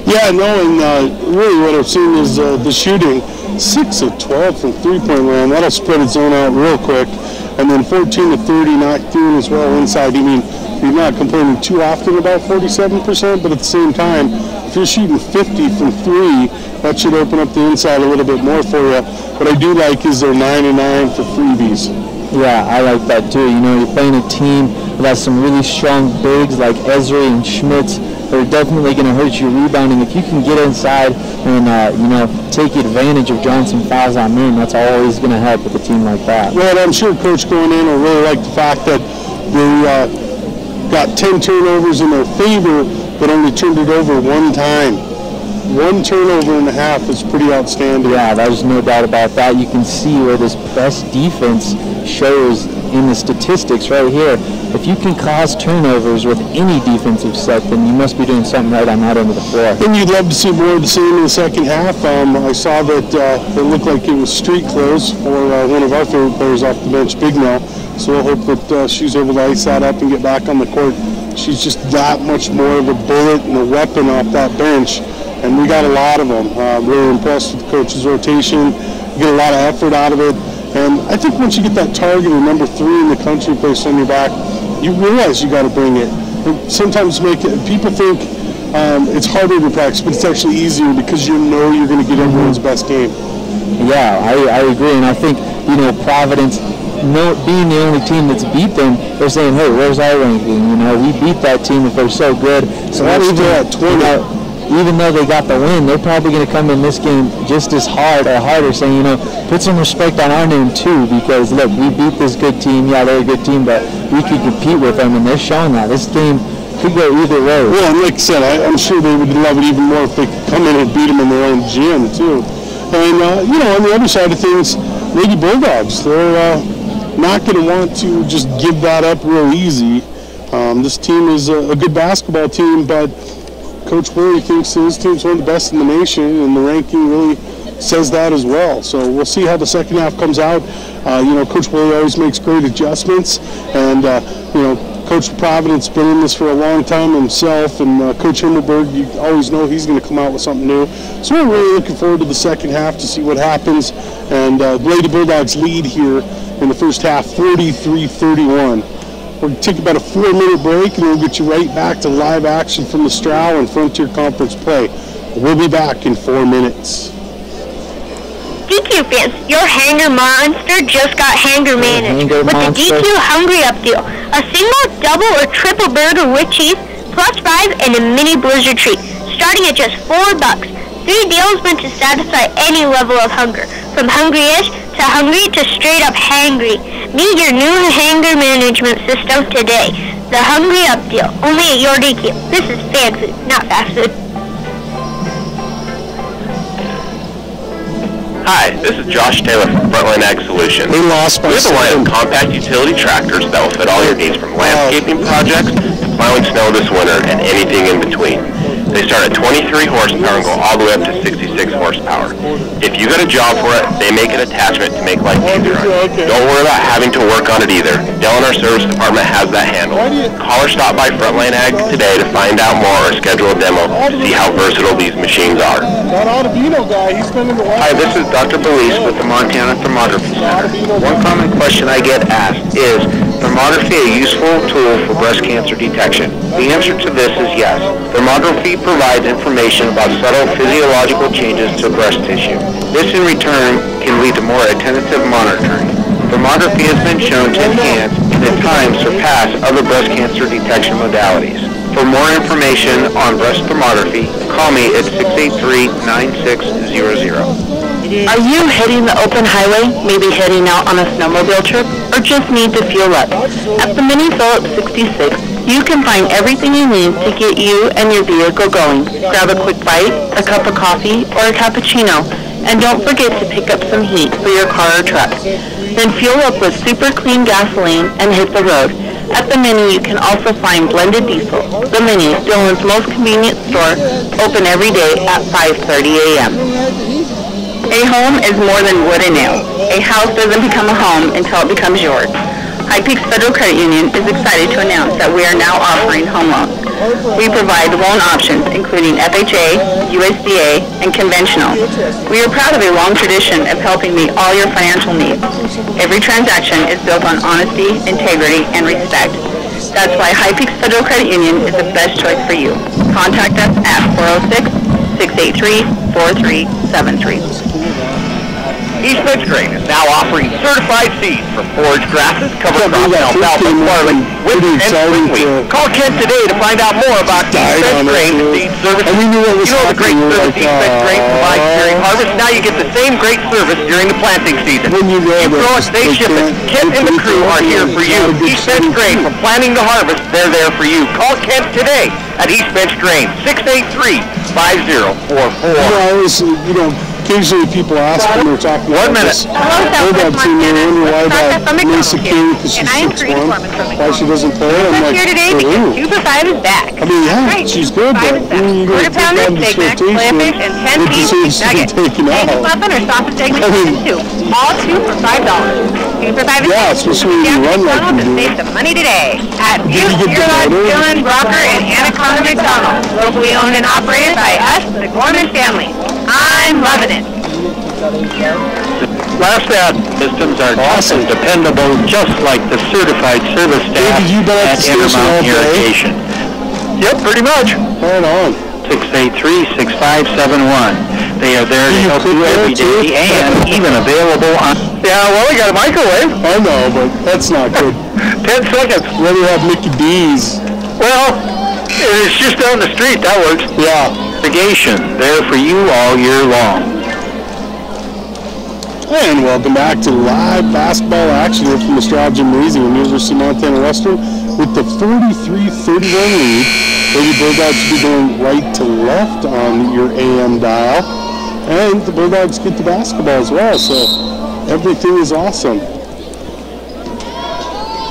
Yeah, no, and really what I've seen is the shooting. 6 of 12 from three-point land. That'll spread its zone out real quick. And then 14 of 30 knocked through as well inside. I mean, you're not complaining too often about 47%, but at the same time, if you're shooting 50 from 3, that should open up the inside a little bit more for you. What I do like is they're 9 and 9 for freebies. Yeah, I like that too. You know, you're playing a team that has some really strong bigs like Esri and Schmitz. They're definitely going to hurt you rebounding. If you can get inside and, you know, take advantage of drawing some fouls on men, that's always going to help with a team like that. Well, I'm sure Coach going in will really like the fact that they got 10 turnovers in their favor, but only turned it over one time. 1 turnover and a half is pretty outstanding. Yeah, there's no doubt about that. You can see where this press defense shows in the statistics right here. If you can cause turnovers with any defensive set, then you must be doing something right on that end of the floor. And you'd love to see more of the same in the second half. I saw that it looked like it was street clothes for one of our favorite players off the bench, Big Mel. So we'll hope that she's able to ice that up and get back on the court. She's just that much more of a bullet and a weapon off that bench. And we got a lot of them. Really impressed with the coach's rotation. You get a lot of effort out of it. And I think once you get that target of number 3 in the country placed on your back, you realize you got to bring it. And sometimes people think it's harder to practice, but it's actually easier because you know you're going to get everyone's best game. Yeah, I agree. And I think, you know, Providence, being the only team that's beat them, they're saying, hey, where's our ranking? You know, we beat that team if they're so good. So that even at 20. Even though they got the win, they're probably going to come in this game just as hard or harder, saying, you know, put some respect on our name too, because look, we beat this good team. Yeah, they're a good team, but we could compete with them, and they're showing that. This game could go either way. Well, and like I said, I'm sure they would love it even more if they could come in and beat them in their own gym too. And you know, on the other side of things, Lady Bulldogs, they're not going to want to just give that up real easy. This team is a good basketball team, but Coach Willie thinks his team's one of the best in the nation, and the ranking really says that as well. So we'll see how the second half comes out. You know, Coach Willie always makes great adjustments, and you know, Coach Providence been in this for a long time himself, and Coach Himmelberg, you always know he's going to come out with something new. So we're really looking forward to the second half to see what happens. And Lady Bulldogs lead here in the first half, 43-31. We're going to take about a 4-minute break, and we'll get you right back to live action from the Stroud and Frontier Conference play. We'll be back in 4 minutes. DQ fans, your hanger monster just got hanger managed with the DQ Hungry Up deal. A single, double, or triple burger with cheese, plus 5, and a mini blizzard treat, starting at just $4. 3 deals meant to satisfy any level of hunger, from hungry-ish to hungry to straight up hangry. Meet your new hanger management system today. The Hungry Up deal, only at your DQ. This is fan food, not fast food. Hi, this is Josh Taylor from Frontline Ag Solutions. They lost by We have a line of compact utility tractors that will fit all your needs, from landscaping projects to plowing snow this winter and anything in between. They start at 23 horsepower and go all the way up to 66 horsepower. If you got a job for it, they make an attachment to make life easier. Don't worry about having to work on it either. Dell in our service department has that handled. Call or stop by Frontline Ag today to find out more or schedule a demo to see how versatile these machines are. That Audubino guy, he's been in the Hi, this is Dr. Belize with the Montana Thermography Center. One common question I get asked is, thermography a useful tool for breast cancer detection? The answer to this is yes. Thermography provides information about subtle physiological changes to breast tissue. This in return can lead to more attentive monitoring. Thermography has been shown to enhance and at times surpass other breast cancer detection modalities. For more information on breast thermography, call me at 683-9600. Are you hitting the open highway, maybe heading out on a snowmobile trip, or just need to fuel up? At the Mini Phillips 66, you can find everything you need to get you and your vehicle going. Grab a quick bite, a cup of coffee, or a cappuccino, and don't forget to pick up some heat for your car or truck. Then fuel up with super clean gasoline and hit the road. At the Mini, you can also find blended diesel. The Mini, Dillon's most convenient store, open every day at 5:30 a.m. A home is more than wood and nails. A house doesn't become a home until it becomes yours. High Peaks Federal Credit Union is excited to announce that we are now offering home loans. We provide loan options including FHA, USDA, and conventional. We are proud of a long tradition of helping meet all your financial needs. Every transaction is built on honesty, integrity, and respect. That's why High Peaks Federal Credit Union is the best choice for you. Contact us at 406-683-4373. East Bench Grain is now offering certified seeds for forage grasses, cover crops, alfalfa, barley, wheat, and spring wheat. Call Kent today to find out more about East Bench Grain Seed Service. You know the great service East Bench Grain provides during harvest. Now you get the same great service during the planting season. You grow it, they ship it. Kent and the crew are here for you. East Bench Grain, from planting to harvest, they're there for you. Call Kent today at East Bench Grain, 683-5044. Occasionally people ask when we're talking about this. Bulldog team, they wonder why that Lisa King, because she's 6'1", why she doesn't play. I'm like, here today because 2 for 5 is back. I mean, yeah, she's good, but when you go to take down the rotation, it just seems to be taken out. Muffin or sausage egg too. All 2 for $5. 2 for 5 is yeah, especially when you run like you do. Save some money today at Dylan, Brocker, and Anaconda McDonald. Locally owned and operated by us, the Gorman family. I'm loving it. Last ad systems are awesome, dependable, just like the certified service staff at Intermountain Irrigation. Yep, pretty much. Right on. 683-6571. They are there to help you every day and even available on... Yeah, well, we got a microwave. I know, but that's not good. 10 seconds. Where do you have Mickey D's? Well, it's just down the street. That works. Yeah. Irrigation, there for you all year long. And welcome back to live basketball action here from the Stroud Gymnasium, University of Montana Western, with the 43-31 lead. Lady Bulldogs will be going right to left on your AM dial, and the Bulldogs get the basketball as well, so everything is awesome.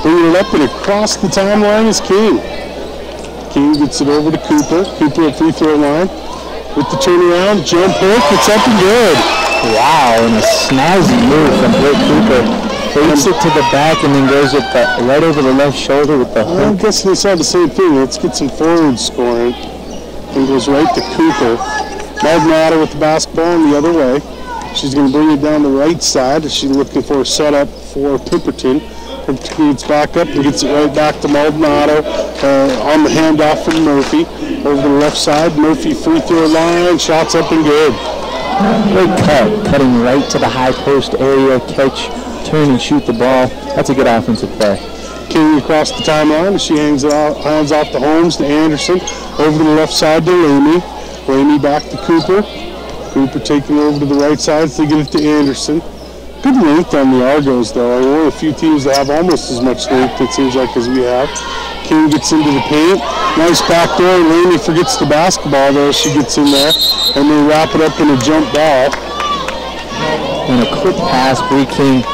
Bringing it up and across the timeline is King. King gets it over to Cooper. Cooper at free throw line with the turnaround, jump hook, it's up and good. Wow, and a snazzy move from Blake Cooper. Fakes it to the back and then goes with the, right over the left shoulder with the hook. I guess they saw the same thing. Let's get some forward scoring. And goes right to Cooper. Maldonado with the basketball the other way. She's going to bring it down the right side. She's looking for a setup for Pipperton. Pipperton gets back up and gets it right back to Maldonado on the handoff from Murphy. Over the left side, Murphy free throw line, shots up and good. Great cut, cutting right to the high post area, catch, turn and shoot the ball. That's a good offensive play. King across the timeline, she hands off to Holmes, to Anderson, over to the left side to Ramey. Ramey back to Cooper. Cooper taking over to the right side, so they get it to Anderson. Good length on the Argos, though. We're one of the few teams that have almost as much length, it seems like, as we have. King gets into the paint. Nice back door. Ramey forgets the basketball, though. She gets in there, and they wrap it up in a jump ball. And a quick pass, Bree King.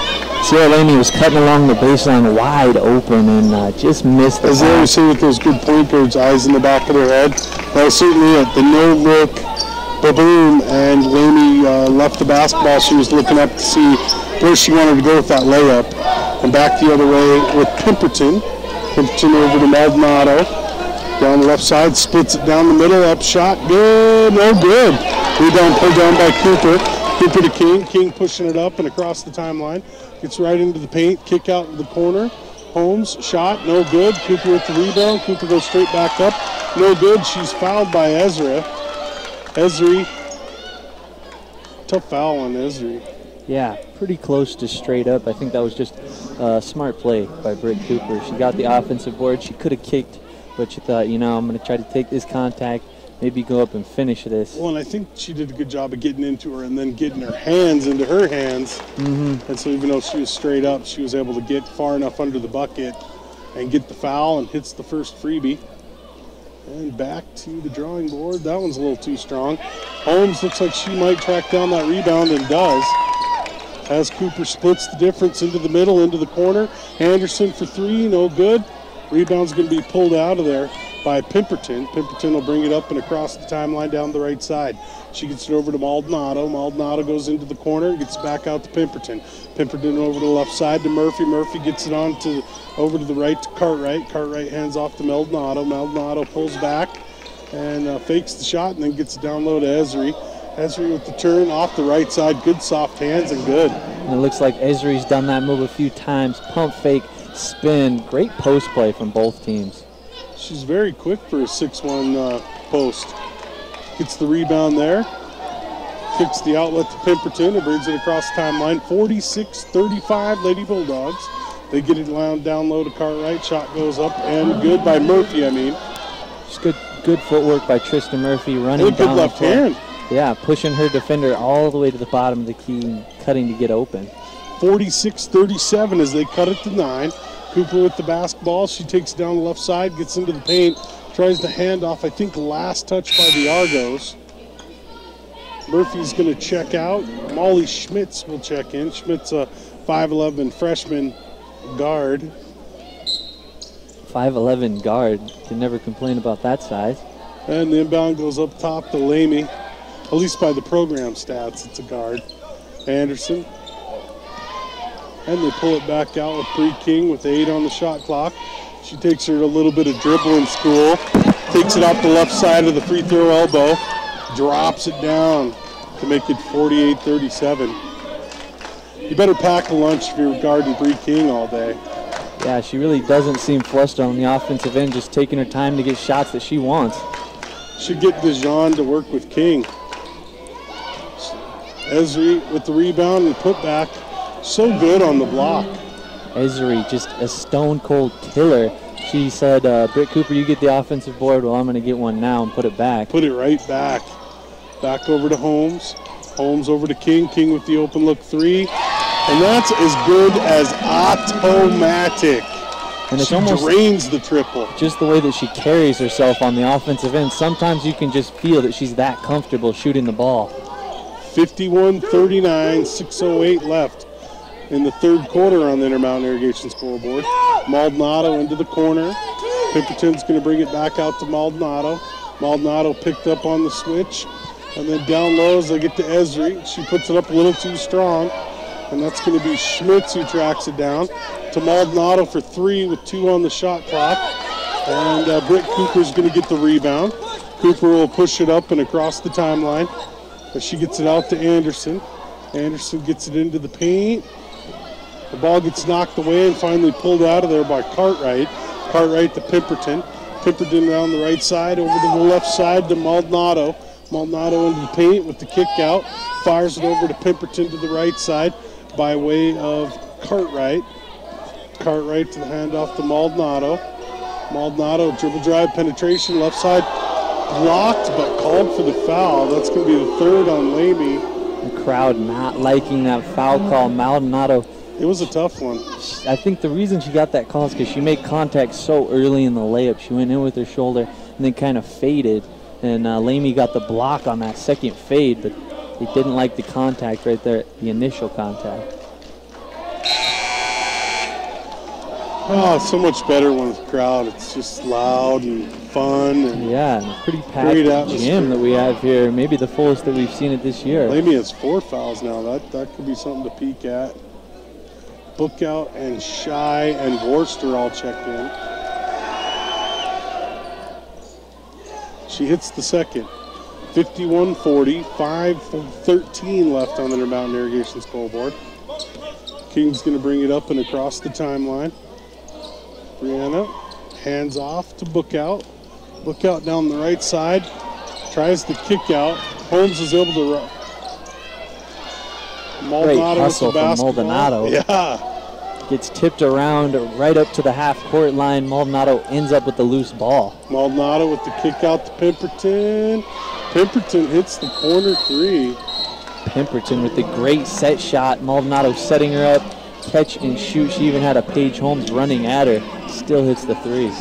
Sierra Ramey was cutting along the baseline wide open and just missed the pass. As they always say with those good point guards, eyes in the back of their head. That was certainly it. The no-look, ba-boom, and Ramey left the basketball. She was looking up to see where she wanted to go with that layup. And back the other way with Pimperton. Pimperton over to Maldonado. Down the left side, splits it down the middle, up shot, good, no good. Rebound pulled down by Cooper. Cooper to King. King pushing it up and across the timeline. Gets right into the paint, kick out to the corner. Holmes, shot, no good. Cooper with the rebound. Cooper goes straight back up, no good. She's fouled by Ezra. Ezri, tough foul on Ezri. Yeah, pretty close to straight up. I think that was just a smart play by Britt Cooper. She got the offensive board. She could have kicked, but she thought, you know, I'm going to try to take this contact, maybe go up and finish this. Well, and I think she did a good job of getting into her and then getting her hands into her hands. And so even though she was straight up, she was able to get far enough under the bucket and get the foul and hits the first freebie. And back to the drawing board. That one's a little too strong. Holmes looks like she might track down that rebound and does. As Cooper splits the difference into the middle, into the corner. Anderson for three, no good. Rebound's going to be pulled out of there by Pemberton. Pemberton will bring it up and across the timeline down the right side. She gets it over to Maldonado. Maldonado goes into the corner, gets back out to Pemberton. Pemberton over to the left side to Murphy. Murphy gets it on to over to the right to Cartwright. Cartwright hands off to Maldonado. Maldonado pulls back and fakes the shot and then gets it down low to Esri. Esri with the turn off the right side. Good soft hands and good. And it looks like Esri's done that move a few times. Pump fake, spin. Great post play from both teams. She's very quick for a 6-1 post. Gets the rebound there. Kicks the outlet to Pemberton and brings it across the timeline. 46-35 Lady Bulldogs. They get it down low to Cartwright. Shot goes up and good by Murphy, Just good footwork by Tristan Murphy running and a good left hand. Yeah, pushing her defender all the way to the bottom of the key and cutting to get open. 46-37 as they cut it to 9. Cooper with the basketball. She takes it down the left side, gets into the paint, tries to hand off, I think, last touch by the Argos. Murphy's going to check out. Molly Schmitz will check in. Schmitz, a 5'11 freshman guard. 5'11 guard. Can never complain about that size. And the inbound goes up top to Lamy. At least by the program stats, it's a guard. Anderson. And they pull it back out with Bree King with 8 on the shot clock. She takes her a little bit of dribbling school. Takes it off the left side of the free throw elbow. Drops it down to make it 48-37. You better pack a lunch if you're guarding Bree King all day. Yeah, she really doesn't seem flustered on the offensive end, just taking her time to get shots that she wants. Should get Dijon to work with King. Esri with the rebound and putback. So good on the block. Esri, just a stone-cold killer. She said, Britt Cooper, you get the offensive board. Well, I'm going to get one now and put it back. Put it right back. Back over to Holmes. Holmes over to King. King with the open look 3. And that's as good as automatic. And it's she almost drains the triple. Just the way that she carries herself on the offensive end. Sometimes you can just feel that she's that comfortable shooting the ball. 51-39, 6:08 left in the third quarter on the Intermountain Irrigation scoreboard. Maldonado into the corner. Pemberton's going to bring it back out to Maldonado. Maldonado picked up on the switch. And then down low as they get to Esri. She puts it up a little too strong. And that's going to be Schmitz who tracks it down to Maldonado for 3 with 2 on the shot clock. And Britt Cooper's going to get the rebound. Cooper will push it up and across the timeline. But she gets it out to Anderson. Anderson gets it into the paint. The ball gets knocked away and finally pulled out of there by Cartwright. Cartwright to Pemberton. Pemberton down the right side over to the left side to Maldonado. Maldonado into the paint with the kick out. Fires it over to Pemberton to the right side by way of Cartwright. Cartwright to the handoff to Maldonado. Maldonado dribble drive penetration left side blocked but called for the foul. That's going to be the third on Lamy. The crowd not liking that foul call. Maldonado. It was a tough one. I think the reason she got that call is because she made contact so early in the layup. She went in with her shoulder and then kind of faded. And Lamy got the block on that second fade, but they didn't like the contact right there, the initial contact. Oh, it's so much better when it's a crowd. It's just loud and fun. And yeah, and a pretty packed gym that we have here. Maybe the fullest that we've seen it this year. Lamy has 4 fouls now. That could be something to peek at. Bookout and Shy and Worcester all checked in. She hits the second. 51-40, 5:13 left on the Intermountain Irrigation scoreboard. King's going to bring it up and across the timeline. Brianna hands off to Bookout. Bookout down the right side. Tries the kick out. Holmes is able to run. Maldonado with the basketball. Maldonado. Yeah. Gets tipped around right up to the half-court line. Maldonado ends up with the loose ball. Maldonado with the kick out to Pemberton. Pemberton hits the corner 3. Pemberton with the great set shot. Maldonado setting her up, catch and shoot. She even had a Paige Holmes running at her. Still hits the 3.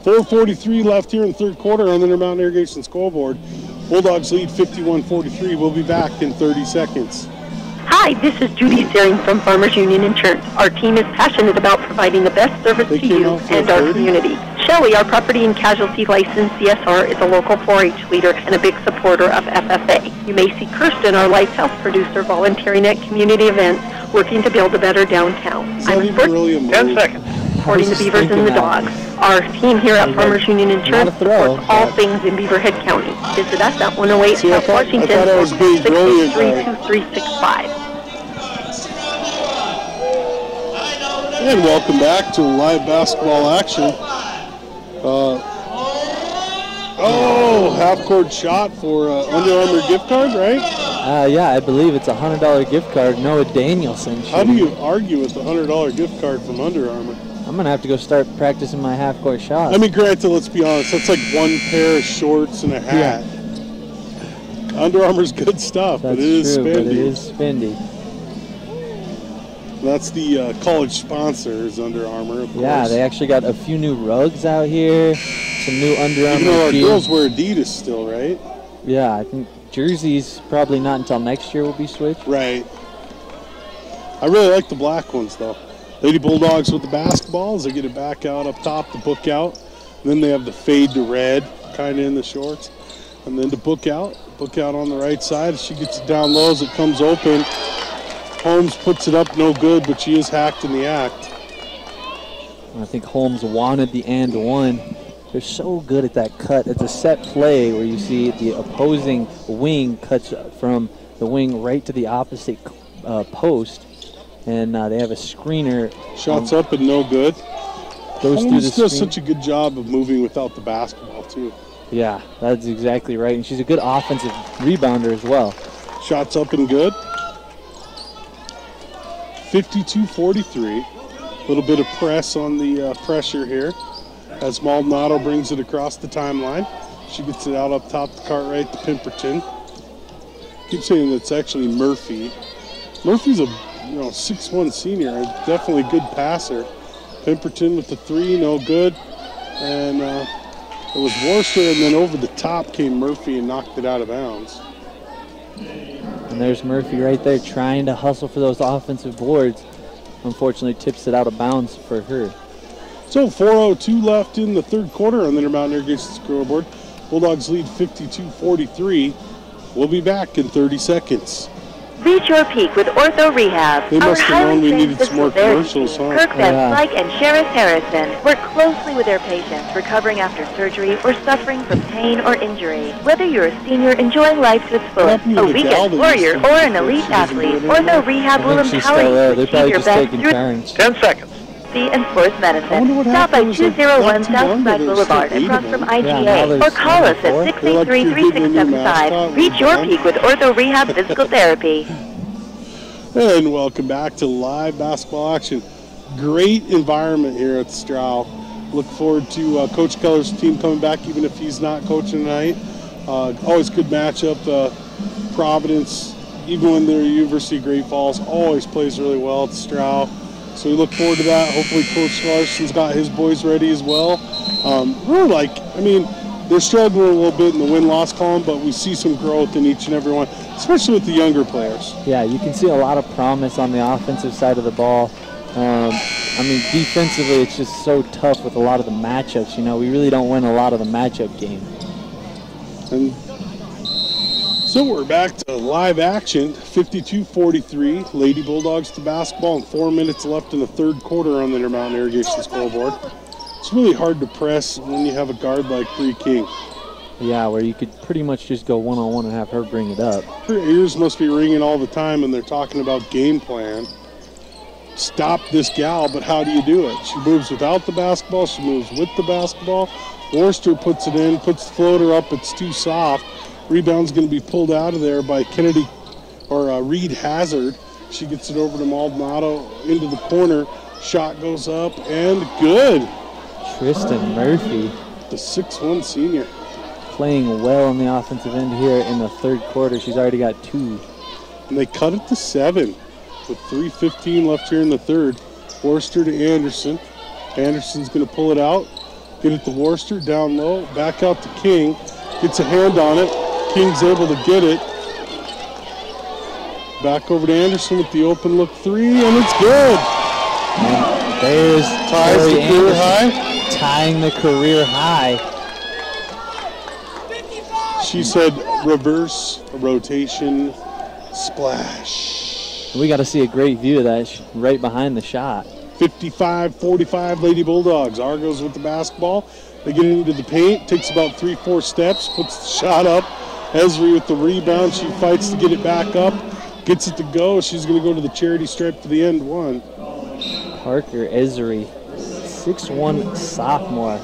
4:43 left here in the third quarter on the Intermountain Irrigation scoreboard. Bulldogs lead 51-43. We'll be back in 30 seconds. Hi, this is Judy Searing from Farmers Union Insurance. Our team is passionate about providing the best service to you and our community. Shelley, our property and casualty licensed CSR, is a local 4-H leader and a big supporter of FFA. You may see Kirsten, our Lighthouse producer, volunteering at community events, working to build a better downtown. I'm a sports 10 seconds. supporting the beavers and the dogs. Our team here at Farmers Union Insurance supports all things in Beaverhead County. Visit us at 108 South Washington, 663-2365. And welcome back to live basketball action. Half-court shot for Under Armour gift card, right? Yeah, I believe it's a $100 gift card. Noah Danielson. How do you argue with the $100 gift card from Under Armour? I'm going to have to go start practicing my half-court shot. I mean, granted, let's be honest, that's like one pair of shorts and a hat. Yeah. Under Armour's good stuff, that's but it is true, spendy. But it is spendy. That's the college sponsor is Under Armour, of course. Yeah, they actually got a few new rugs out here, some new Under Armour. You know, our girls wear Adidas still, right? Yeah, I think jerseys probably not until next year will be switched. Right. I really like the black ones, though. Lady Bulldogs with the basketballs. They get it back out up top to book out. Then they have the fade to red kind of in the shorts. And then to book out on the right side. She gets it down low as it comes open. Holmes puts it up, no good, but she is hacked in the act. I think Holmes wanted the and one. They're so good at that cut. It's a set play where you see the opposing wing cuts from the wing right to the opposite post. And they have a screener. Shots up and no good. Goes Holmes through the does screen. such a good job of moving without the basketball, too. Yeah, that's exactly right. And she's a good offensive rebounder as well. Shots up and good. 52-43. A little bit of press on the pressure here as Maldonado brings it across the timeline. She gets it out up top the Cartwright to Pemberton. Keep saying it's actually Murphy. Murphy's a 6'1" senior, definitely a good passer. Pemberton with the three, no good. And it was Worcester, and then over the top came Murphy and knocked it out of bounds. And there's Murphy right there trying to hustle for those offensive boards. Unfortunately, tips it out of bounds for her. So 4:02 left in the third quarter on the Intermountain Irrigation scoreboard. Bulldogs lead 52-43. We'll be back in 30 seconds. Reach your peak with Ortho Rehab. They must have known we needed some more commercials, huh? Kirk Van Slyke and Sheriff Harrison work closely with their patients recovering after surgery or suffering from pain or injury. Whether you're a senior enjoying life to its fullest, a weekend warrior, or an elite athlete, Ortho Rehab will empower you to achieve your best through 10 seconds. and sports medicine. Stop by 201 Southside Boulevard across from IGA or call us at 683-3675. Reach your peak with Ortho Rehab Physical Therapy. And welcome back to live basketball action. Great environment here at Stroud. Look forward to Coach Keller's team coming back, even if he's not coaching tonight. Always good matchup. Providence, even when they're at University of Great Falls, always plays really well at Stroud. So we look forward to that. Hopefully Coach Larson's got his boys ready as well. They're struggling a little bit in the win-loss column, but we see some growth in each and every one, especially with the younger players. Yeah, you can see a lot of promise on the offensive side of the ball. Defensively, it's just so tough with a lot of the matchups. We really don't win a lot of the matchup game. And so we're back to live action, 52-43. Lady Bulldogs to basketball, and 4 minutes left in the third quarter on the Intermountain Irrigation scoreboard. It's really hard to press when you have a guard like Bree King. Yeah, where you could pretty much just go one-on-one and have her bring it up. Her ears must be ringing all the time, and they're talking about game plan. Stop this gal, but how do you do it? She moves without the basketball. She moves with the basketball. Worcester puts it in, puts the floater up. It's too soft. Rebound's going to be pulled out of there by Reed Hazard. She gets it over to Maldonado into the corner. Shot goes up and good. Tristan Murphy, the 6'1" senior, playing well on the offensive end here in the third quarter. She's already got 2. And they cut it to 7 with 3:15 left here in the third. Worcester to Anderson. Anderson's going to pull it out. Get it to Worcester, down low, back out to King. Gets a hand on it. King's able to get it. Back over to Anderson with the open look three, and it's good. And there's ties the career high. Tying the career high. She said reverse rotation splash. We got to see a great view of that right behind the shot. 55-45 Lady Bulldogs. Argos with the basketball. They get into the paint. Takes about 3-4 steps. Puts the shot up. Esri with the rebound. She fights to get it back up. Gets it to go. She's going to go to the charity stripe for the end one. Parker Esri, 6'1" sophomore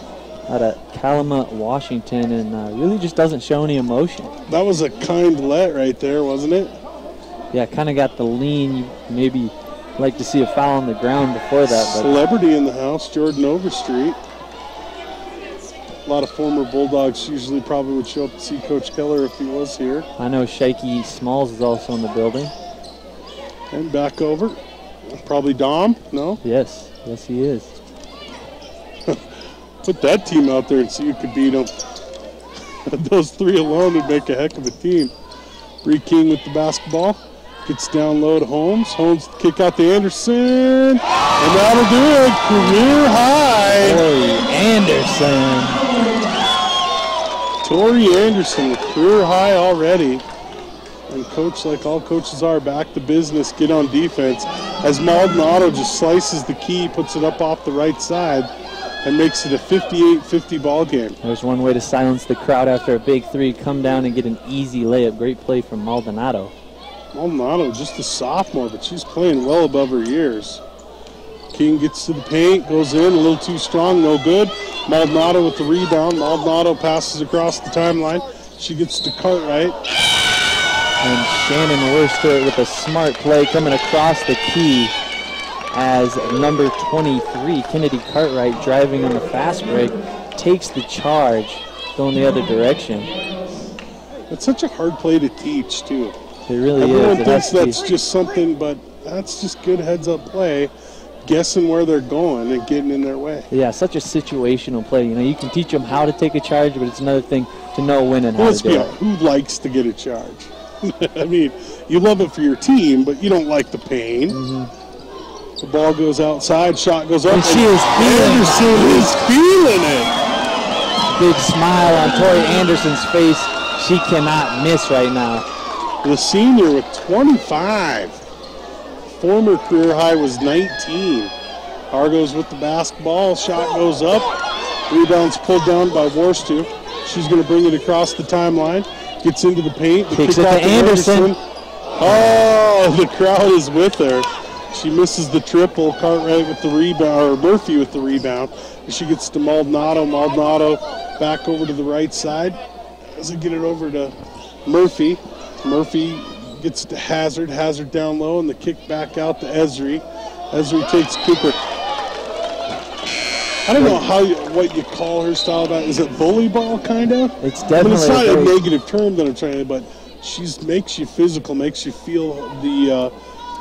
out of Calumet, Washington, and really just doesn't show any emotion. That was a kind let right there, wasn't it? Yeah, kind of got the lean. You maybe like to see a foul on the ground before that. But celebrity in the house, Jordan Overstreet. A lot of former Bulldogs usually probably would show up to see Coach Keller if he was here. I know Shaky Smalls is also in the building. And back over. Probably Dom, no? Yes, he is. Put that team out there and see who could beat them. Those three alone would make a heck of a team. Bree King with the basketball. Gets down low to Holmes. Holmes kick out to Anderson. And that'll do it. Career high. Tori Anderson. Tori Anderson with career high already. And coach, like all coaches are, back to business, get on defense. As Maldonado just slices the key, puts it up off the right side, and makes it a 58-50 ball game. There's one way to silence the crowd after a big three. Come down and get an easy layup. Great play from Maldonado. Maldonado, just a sophomore, but she's playing well above her years. King gets to the paint, goes in, a little too strong, no good. Maldonado with the rebound. Maldonado passes across the timeline. She gets to Cartwright. And Shannon Worster with a smart play coming across the key as number 23, Kennedy Cartwright, driving on the fast break, takes the charge, going the other direction. It's such a hard play to teach, too. It really Everyone is. thinks that's just something, but that's just good heads-up play, guessing where they're going and getting in their way. Yeah, such a situational play. You know, you can teach them how to take a charge, but it's another thing to know when and how to do it. Who likes to get a charge? I mean, you love it for your team, but you don't like the pain. The ball goes outside, shot goes up, and she is feeling it. Big smile on Tori Anderson's face. She cannot miss right now. The senior with 25. Former career high was 19. Argos with the basketball. Shot goes up. Rebound's pulled down by Worstu. She's going to bring it across the timeline. Gets into the paint. Kicks it to Anderson. Oh, the crowd is with her. She misses the triple. Cartwright with the rebound, or Murphy with the rebound. And she gets to Maldonado. Maldonado back over to the right side. Doesn't get it over to Murphy. Murphy gets to Hazard. Hazard down low, and the kick back out to Esri. Esri takes Cooper. I don't know what you call her style. Is it bully ball, kind of? It's definitely. It's not a negative term that I'm trying to, but she makes you physical, makes you feel the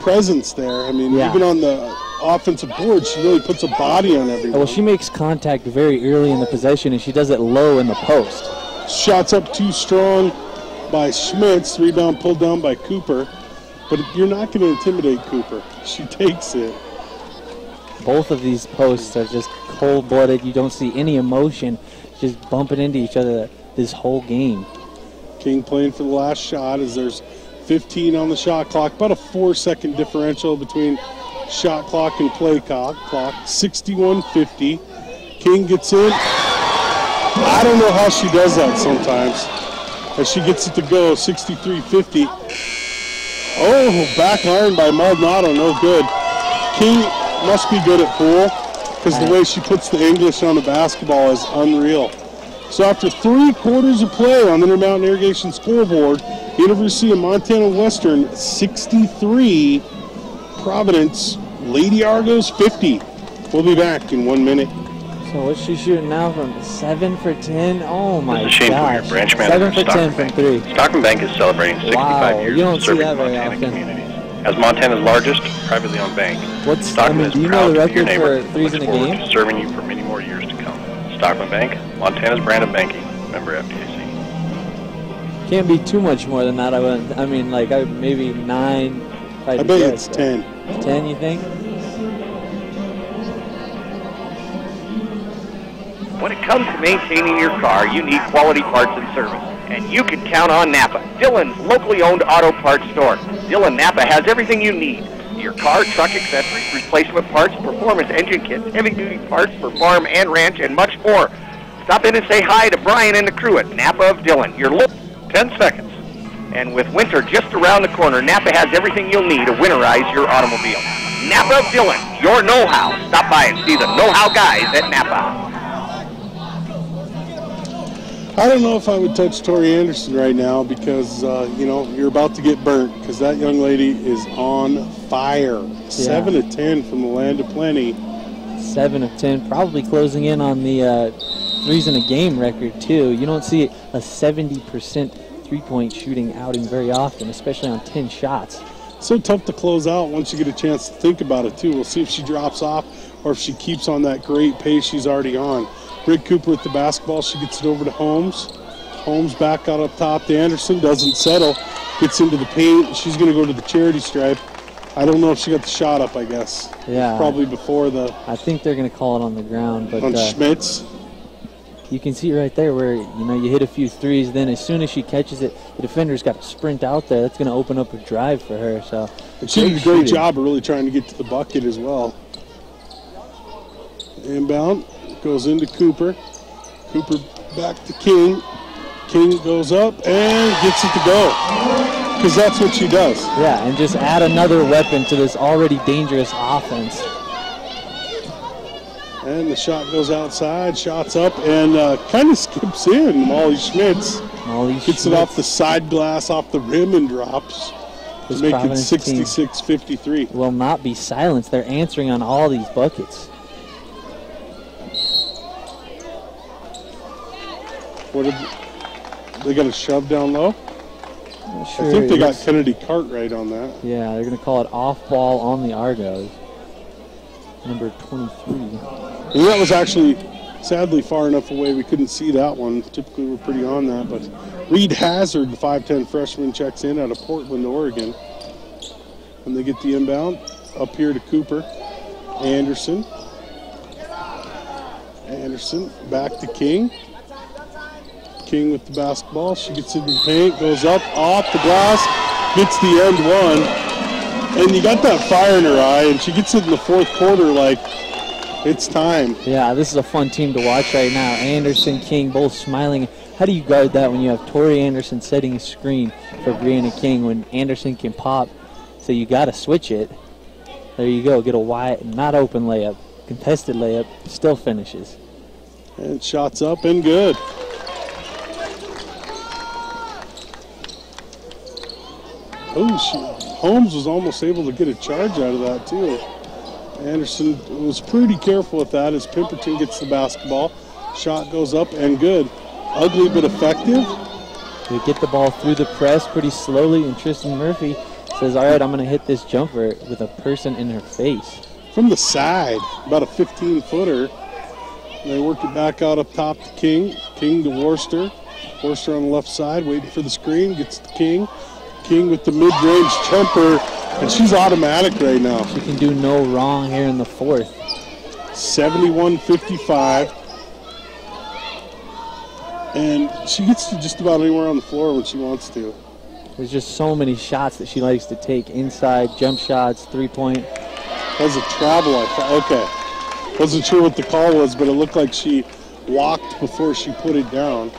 presence there. I mean, even on the offensive board, she really puts a body on everyone. Well, she makes contact very early in the possession, and she does it low in the post. Shots up too strong by Schmitz. Rebound pulled down by Cooper. But you're not going to intimidate Cooper. She takes it. Both of these posts are just cold-blooded. You don't see any emotion, just bumping into each other this whole game. King playing for the last shot as there's 15 on the shot clock. About a 4-second differential between shot clock and play clock. 61-50. King gets in. I don't know how she does that sometimes. As she gets it to go, 63-50. Oh, back iron by Maldonado, no good. King must be good at pool because the way she puts the English on the basketball is unreal. So after 3 quarters of play on the Intermountain Irrigation scoreboard, University of Montana Western 63, Providence, Lady Argos 50. We'll be back in 1 minute. So what's she shooting now from 7 for 10? Oh my gosh. It's a shame for your branch manager. 7 for 10 from 3. Stockman Bank is celebrating 65 years of serving Montana communities. As Montana's largest privately owned bank, Stockman is proud to be your neighbor and looks forward to serving you for many more years to come. Stockman Bank, Montana's brand of banking, member FDIC. Can't be too much more than that. I mean, like maybe 9, I bet it's 10. 10, you think? When it comes to maintaining your car, you need quality parts and service. And you can count on Napa, Dillon's locally owned auto parts store. Dillon Napa has everything you need. Your car, truck accessories, replacement parts, performance engine kits, heavy-duty parts for farm and ranch, and much more. Stop in and say hi to Brian and the crew at Napa of Dillon. Your 10 seconds. And with winter just around the corner, Napa has everything you'll need to winterize your automobile. Napa of Dillon, your know-how. Stop by and see the know-how guys at Napa. I don't know if I would touch Tori Anderson right now because, you know, you're about to get burnt because that young lady is on fire. Yeah. 7 of 10 from the Land of Plenty. 7 of 10, probably closing in on the threes in a game record, too. You don't see a 70% three-point shooting outing very often, especially on 10 shots. So tough to close out once you get a chance to think about it, too. We'll see if she drops off or if she keeps on that great pace she's already on. Britt Cooper with the basketball. She gets it over to Holmes. Holmes back out up top to Anderson. Doesn't settle. Gets into the paint. She's going to go to the charity stripe. I don't know if she got the shot up, I guess. Yeah. Probably before the... I think they're going to call it on the ground. But on Schmitz. You can see right there where, you know, you hit a few threes. Then as soon as she catches it, the defender's got to sprint out there. That's going to open up a drive for her. So and she did a great job of really trying to get to the bucket as well. Inbound. Goes into Cooper. Cooper back to King. King goes up and gets it to go. Because that's what she does. Yeah, and just add another weapon to this already dangerous offense. And the shot goes outside. Shot's up and kind of skips in. Molly Schmitz gets it off the side glass, off the rim, and drops. To make it 66-53. Will not be silenced. They're answering on all these buckets. What did they got a shove down low? Sure, I think they got Kennedy Cartwright on that. Yeah, they're going to call it off ball on the Argos. Number 23. And that was actually sadly far enough away we couldn't see that one. Typically we're pretty on that, but Reed Hazard, the 5'10 freshman, checks in out of Portland, Oregon. And they get the inbound up here to Cooper. Anderson back to King. King with the basketball. She gets into the paint, goes up, off the glass, gets the end one. And you got that fire in her eye, and she gets it in the fourth quarter like it's time. Yeah, this is a fun team to watch right now. Anderson, King, both smiling. How do you guard that when you have Tori Anderson setting a screen for Brianna King when Anderson can pop? So you got to switch it. There you go. Get a wide, not open layup. Contested layup. Still finishes. And shots up and good. Oh, Holmes was almost able to get a charge out of that, too. Anderson was pretty careful with that as Pemberton gets the basketball. Shot goes up and good. Ugly but effective. They get the ball through the press pretty slowly, and Tristan Murphy says, all right, I'm going to hit this jumper with a person in her face. From the side, about a 15-footer. They work it back out up top to King. King to Worcester. Worcester on the left side, waiting for the screen, gets to King. King with the mid-range jumper, and she's automatic right now. She can do no wrong here in the fourth. 71-55. And she gets to just about anywhere on the floor when she wants to. There's just so many shots that she likes to take. Inside, jump shots, three-point. That was a travel, I thought. Okay. Wasn't sure what the call was, but it looked like she walked before she put it down.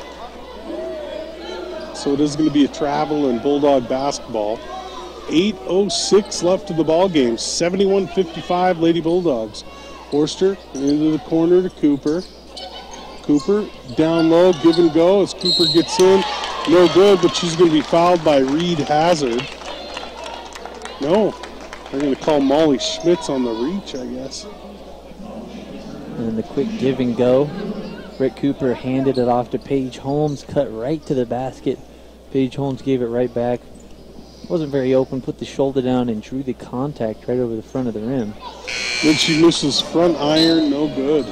So it is going to be a travel and Bulldog basketball. 8:06 left of the ball game. 71-55 Lady Bulldogs. Forster into the corner to Cooper. Cooper down low, give and go as Cooper gets in. No good, but she's going to be fouled by Reed Hazard. No, they're going to call Molly Schmitz on the reach, I guess. And the quick give and go. Britt Cooper handed it off to Paige Holmes, cut right to the basket. Paige Holmes gave it right back. Wasn't very open, put the shoulder down and drew the contact right over the front of the rim. Then she misses front iron, no good.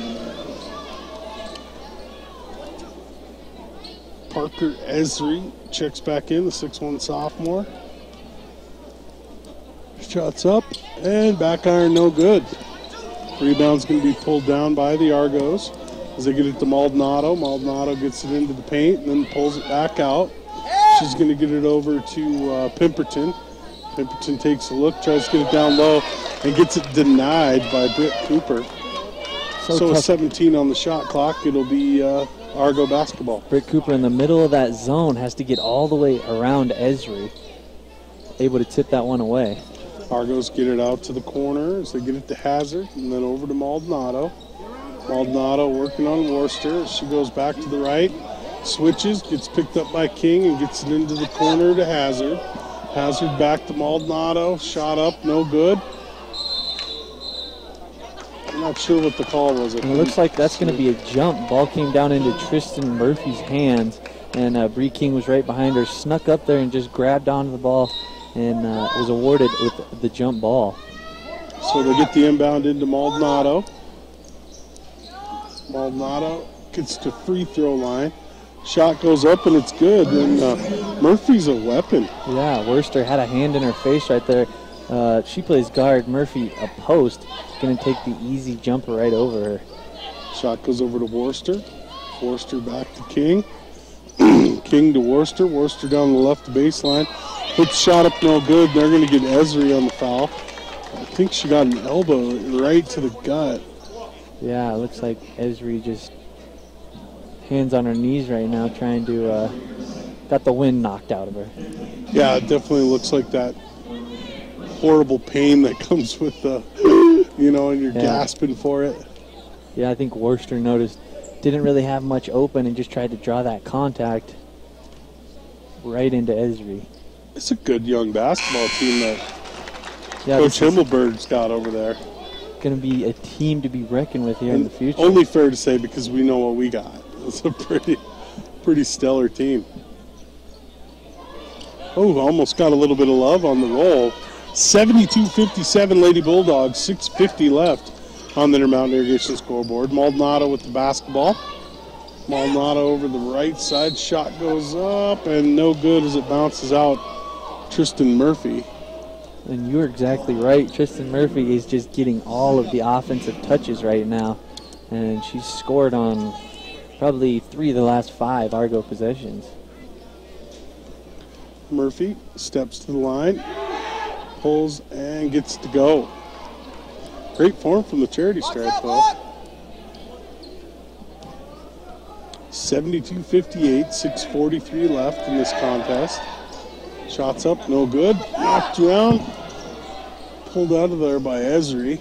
Parker Esri checks back in, the 6'1 sophomore. She's Shots up and back iron, no good. Rebound's going to be pulled down by the Argos as they get it to Maldonado. Maldonado gets it into the paint and then pulls it back out. She's going to get it over to Pemberton. Pemberton takes a look, tries to get it down low, and gets it denied by Britt Cooper. So with 17 on the shot clock, it'll be Argo basketball. Britt Cooper in the middle of that zone has to get all the way around Esri. Able to tip that one away. Argos get it out to the corner as they get it to Hazard and then over to Maldonado. Maldonado working on Worcester. She goes back to the right, switches, gets picked up by King and gets it into the corner to Hazard. Hazard back to Maldonado. Shot up, no good. I'm not sure what the call was. It looks like that's going to be a jump. Ball came down into Tristan Murphy's hands, and Bree King was right behind her, snuck up there and just grabbed onto the ball and was awarded with the jump ball. So they get the inbound into Maldonado. Maldonado gets to free throw line. Shot goes up and it's good. And Murphy's a weapon. Yeah, Worcester had a hand in her face right there. She plays guard. Murphy, a post, going to take the easy jumper right over her. Shot goes over to Worcester. Worcester back to King. King to Worcester. Worcester down the left baseline. Puts the shot up, no good. They're going to get Esri on the foul. I think she got an elbow right to the gut. Yeah, it looks like Esri just hands on her knees right now trying to, got the wind knocked out of her. Yeah, it definitely looks like that horrible pain that comes with the, you know, and you're gasping for it. Yeah, I think Worcester noticed, didn't really have much open and just tried to draw that contact right into Esri. It's a good young basketball team that Coach Himmelberg's got over there. Going to be a team to be reckoned with here in the future. Only fair to say because we know what we got. It's a pretty stellar team. Oh, almost got a little bit of love on the roll. 72-57 Lady Bulldogs, 6:50 left on the Intermountain Irrigation scoreboard. Maldonado with the basketball. Maldonado over the right side. Shot goes up and no good as it bounces out. Tristan Murphy. And you're exactly right. Tristan Murphy is just getting all of the offensive touches right now. And she's scored on probably 3 of the last 5 Argo possessions. Murphy steps to the line, pulls and gets to go. Great form from the charity stripe though. 72-58, 6:43 left in this contest. Shots up, no good. Knocked down. Pulled out of there by Esri.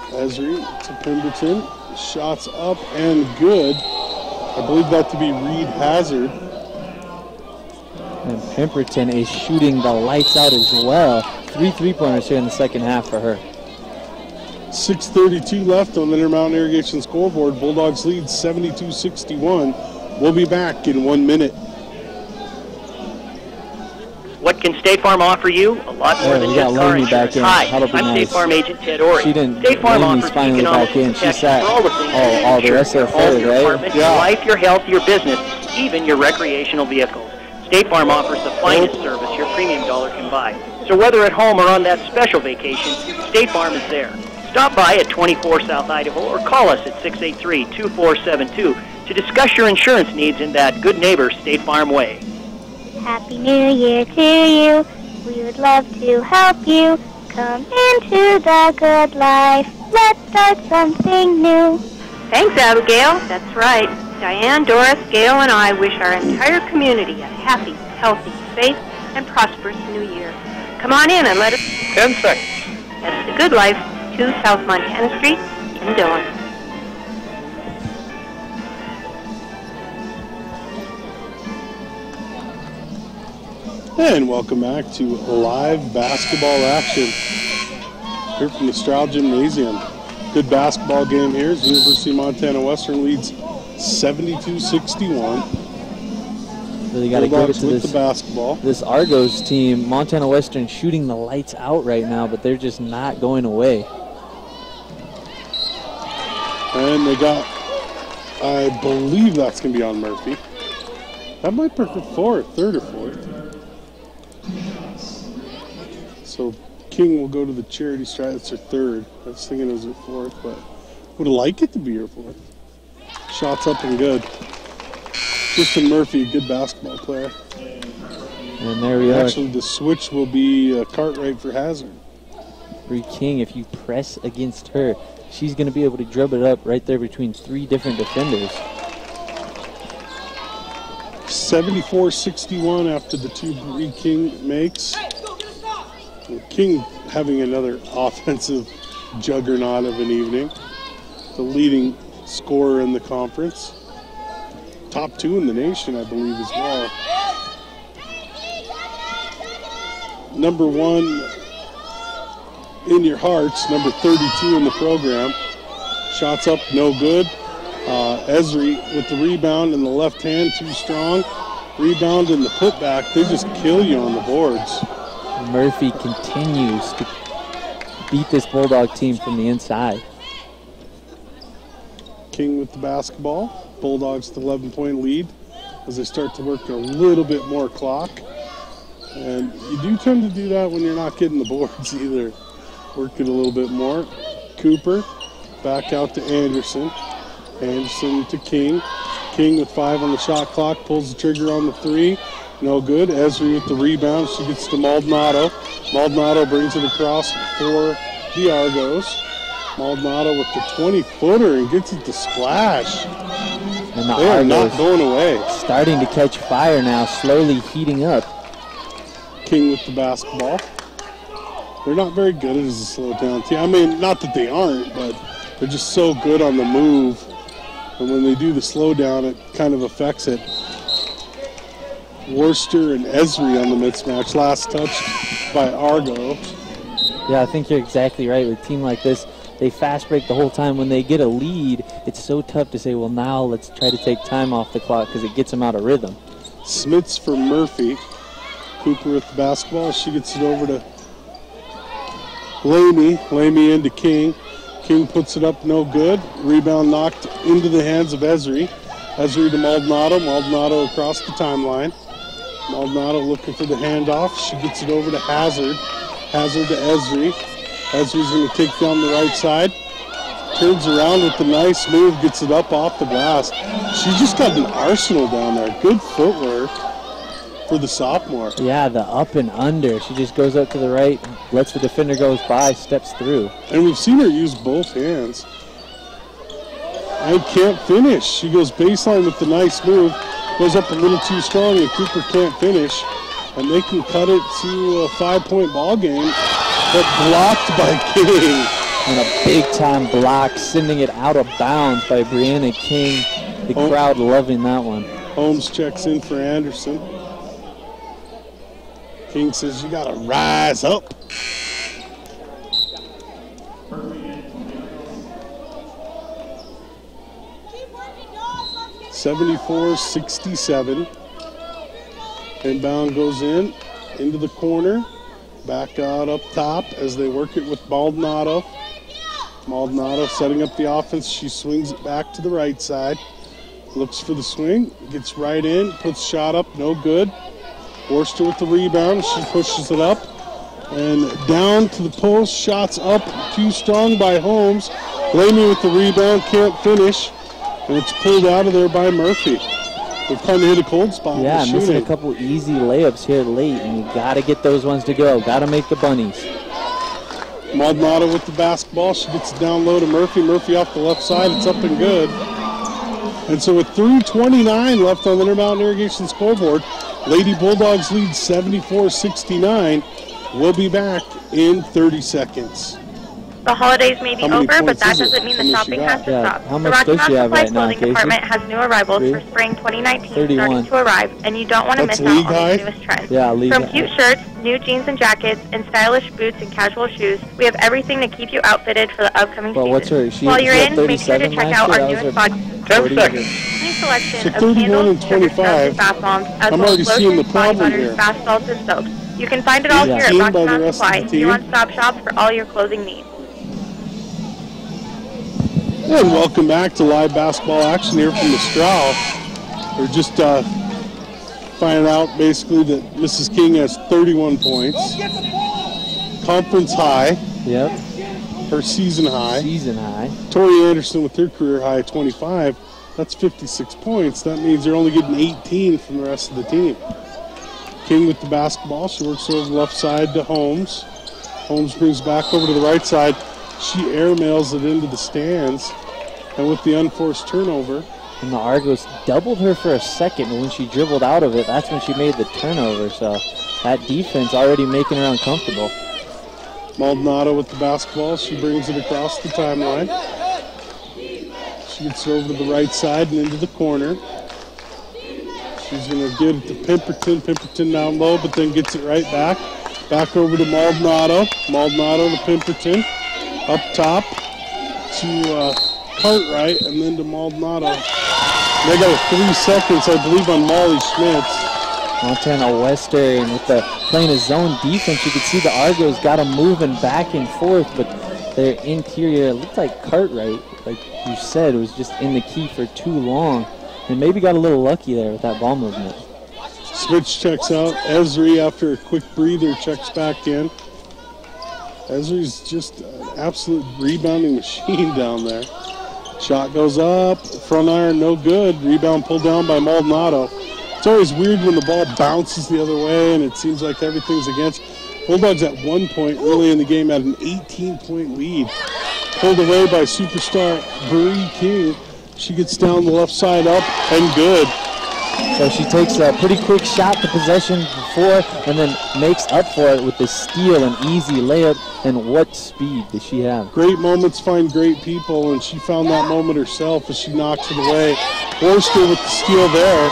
Esri to Pemberton. Shots up and good. I believe that to be Reed Hazard. And Pemberton is shooting the lights out as well. 3 3-pointers here in the second half for her. 6:32 left on the Intermountain Irrigation scoreboard. Bulldogs lead 72-61. We'll be back in 1 minute. What can State Farm offer you? A lot more than just car insurance. Hi, I'm State Farm Agent Ted Ory. State Farm offers economic protection for all the things all the rest of your home, your right? apartment, your life, your health, your business, even your recreational vehicles. State Farm offers the finest service your premium dollar can buy. So whether at home or on that special vacation, State Farm is there. Stop by at 24 South Idaho or call us at 683-2472 to discuss your insurance needs in that good neighbor State Farm way. Happy New Year to you. We would love to help you come into the good life. Let's start something new. Thanks, Abigail. That's right. Diane, Doris, Gail, and I wish our entire community a happy, healthy, safe, and prosperous new year. Come on in and let us... 10 seconds. That's the Good Life, 2 South Montana Street in Dillon. And welcome back to live basketball action here from the Stroud Gymnasium. Good basketball game here as University of Montana Western leads 72-61. Really got to give it to the basketball. This Argos team. Montana Western shooting the lights out right now, but they're just not going away. And they got, I believe that's going to be on Murphy. That might be third or fourth. So King will go to the charity stripe. That's her third. I was thinking it was her fourth, but would have liked it to be her fourth. Shots up and good. Tristan Murphy, a good basketball player. And there we are. Actually, the switch will be Cartwright for Hazard. Bree King, if you press against her, she's going to be able to dribble it up right there between 3 different defenders. 74-61 after the 2 Bree King makes. And King having another offensive juggernaut of an evening. The leading scorer in the conference. Top 2 in the nation, I believe, as well. Number 1 in your hearts, number 32 in the program. Shots up, no good. Esri with the rebound in the left hand, too strong. Rebound in the putback, they just kill you on the boards. Murphy continues to beat this Bulldog team from the inside. King with the basketball. Bulldogs with 11-point lead as they start to work a little bit more clock. And you do tend to do that when you're not getting the boards either. Work it a little bit more. Cooper back out to Anderson. Anderson to King. King with 5 on the shot clock. Pulls the trigger on the 3. No good. Esri with the rebound. She gets to Maldonado. Maldonado brings it across for the Argos. Maldonado with the 20-footer and gets it to splash. And the they are Argos not going away. Starting to catch fire now, slowly heating up. King with the basketball. They're not very good as a slow down team. I mean, not that they aren't, but they're just so good on the move. And when they do the slow down, it kind of affects it. Worcester and Esri on the mismatch. Last touched by Argo. Yeah, I think you're exactly right. With a team like this, they fast break the whole time. When they get a lead, it's so tough to say, well, now let's try to take time off the clock because it gets them out of rhythm. Smits for Murphy. Cooper with the basketball. She gets it over to Lamy. Lamy into King. King puts it up, no good. Rebound knocked into the hands of Esri. Esri to Maldonado. Maldonado across the timeline. Maldonado looking for the handoff. She gets it over to Hazard. Hazard to Esri. Esri's going to take down the right side. Turns around with the nice move. Gets it up off the glass. She just got an arsenal down there. Good footwork for the sophomore. Yeah, the up and under. She just goes up to the right, lets the defender go by, steps through. And we've seen her use both hands. And can't finish. She goes baseline with the nice move. Goes up a little too strong and Cooper can't finish. And they can cut it to a 5-point ball game. But blocked by King. And a big-time block, sending it out of bounds by Brianna King. The crowd loving that one. Holmes checks in for Anderson. King says, you got to rise up. (74-67). Inbound goes into the corner. Back out up top as they work it with Maldonado. Maldonado setting up the offense. She swings it back to the right side. Looks for the swing. Gets right in. Puts shot up. No good. Worcester with the rebound. She pushes it up. And down to the post. Shots up. Too strong by Holmes. Lamy with the rebound. Can't finish. And it's pulled out of there by Murphy. They've kind of hit a cold spot. Yeah, missing a couple easy layups here late, and you got to get those ones to go. Got to make the bunnies. Maldonado with the basketball. She gets it down low to Murphy. Murphy off the left side. It's up and good. And so with 3:29 left on the Intermountain Irrigation scoreboard, Lady Bulldogs lead 74-69. We'll be back in 30 seconds. The holidays may be over, but that doesn't mean the shopping has to stop. How much does she have right now, Clothing Department has new arrivals for spring 2019 starting to arrive, and you don't want to miss out on the newest trends. Yeah, From cute shirts, new jeans and jackets, and stylish boots and casual shoes, we have everything to keep you outfitted for the upcoming season. What's her? While you're in, make sure to check out our newest box. 10 seconds. New selection So of 31 candles, and 25. bath bombs, as I'm well already as seeing the lotions, body problem butters, here. bath salts, and soaps. You can find it all here at Seen by Rocky the Mountain rest of the Supply, team. your one-stop shop for all your clothing needs. And welcome back to live basketball action here from the Stroud. We're just finding out basically that Mrs. King has 31 points. Conference high. Yep. Her season high. Season high. Tori Anderson with her career high at 25. That's 56 points. That means they're only getting 18 from the rest of the team. King with the basketball. She works over the left side to Holmes. Holmes brings back over to the right side. She airmails it into the stands. And with the unforced turnover. And the Argos doubled her for a second, but when she dribbled out of it, that's when she made the turnover. So that defense already making her uncomfortable. Maldonado with the basketball. She brings it across the timeline. She gets it over to the right side and into the corner. She's going to get it to Pemberton. Pemberton down low, but then gets it right back. Back over to Maldonado. Maldonado to Pemberton. Up top to Cartwright, and then to Maldonado. They got 3 seconds, I believe, on Molly Schmitz. Montana Western with the playing a zone defense. You can see the Argos got them moving back and forth, but their interior, it looked like Cartwright, like you said, was just in the key for too long. And maybe got a little lucky there with that ball movement. Switch checks out. Esri, after a quick breather, checks back in. Esri's just an absolute rebounding machine down there. Shot goes up, front iron, no good. Rebound pulled down by Maldonado. It's always weird when the ball bounces the other way and it seems like everything's against. Bulldogs at one point early in the game had an 18-point lead. Pulled away by superstar Bree King. She gets down the left side up and good. So she takes a pretty quick shot to possession before and then makes up for it with the steal and easy layup. And what speed does she have? Great moments find great people, and she found that moment herself as she knocks it away. Forster with the steal there.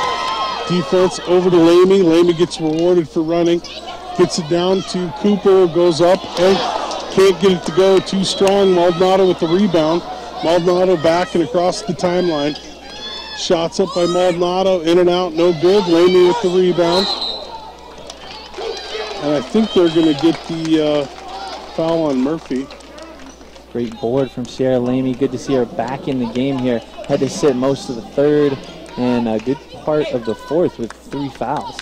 Defense over to Lamy. Lamy gets rewarded for running. Gets it down to Cooper, goes up and can't get it to go. Too strong. Maldonado with the rebound. Maldonado back and across the timeline. Shots up by Maldonado, in and out, no good. Lamy with the rebound. And I think they're going to get the foul on Murphy. Great board from Sierra Lamy. Good to see her back in the game here. Had to sit most of the third and a good part of the fourth with 3 fouls.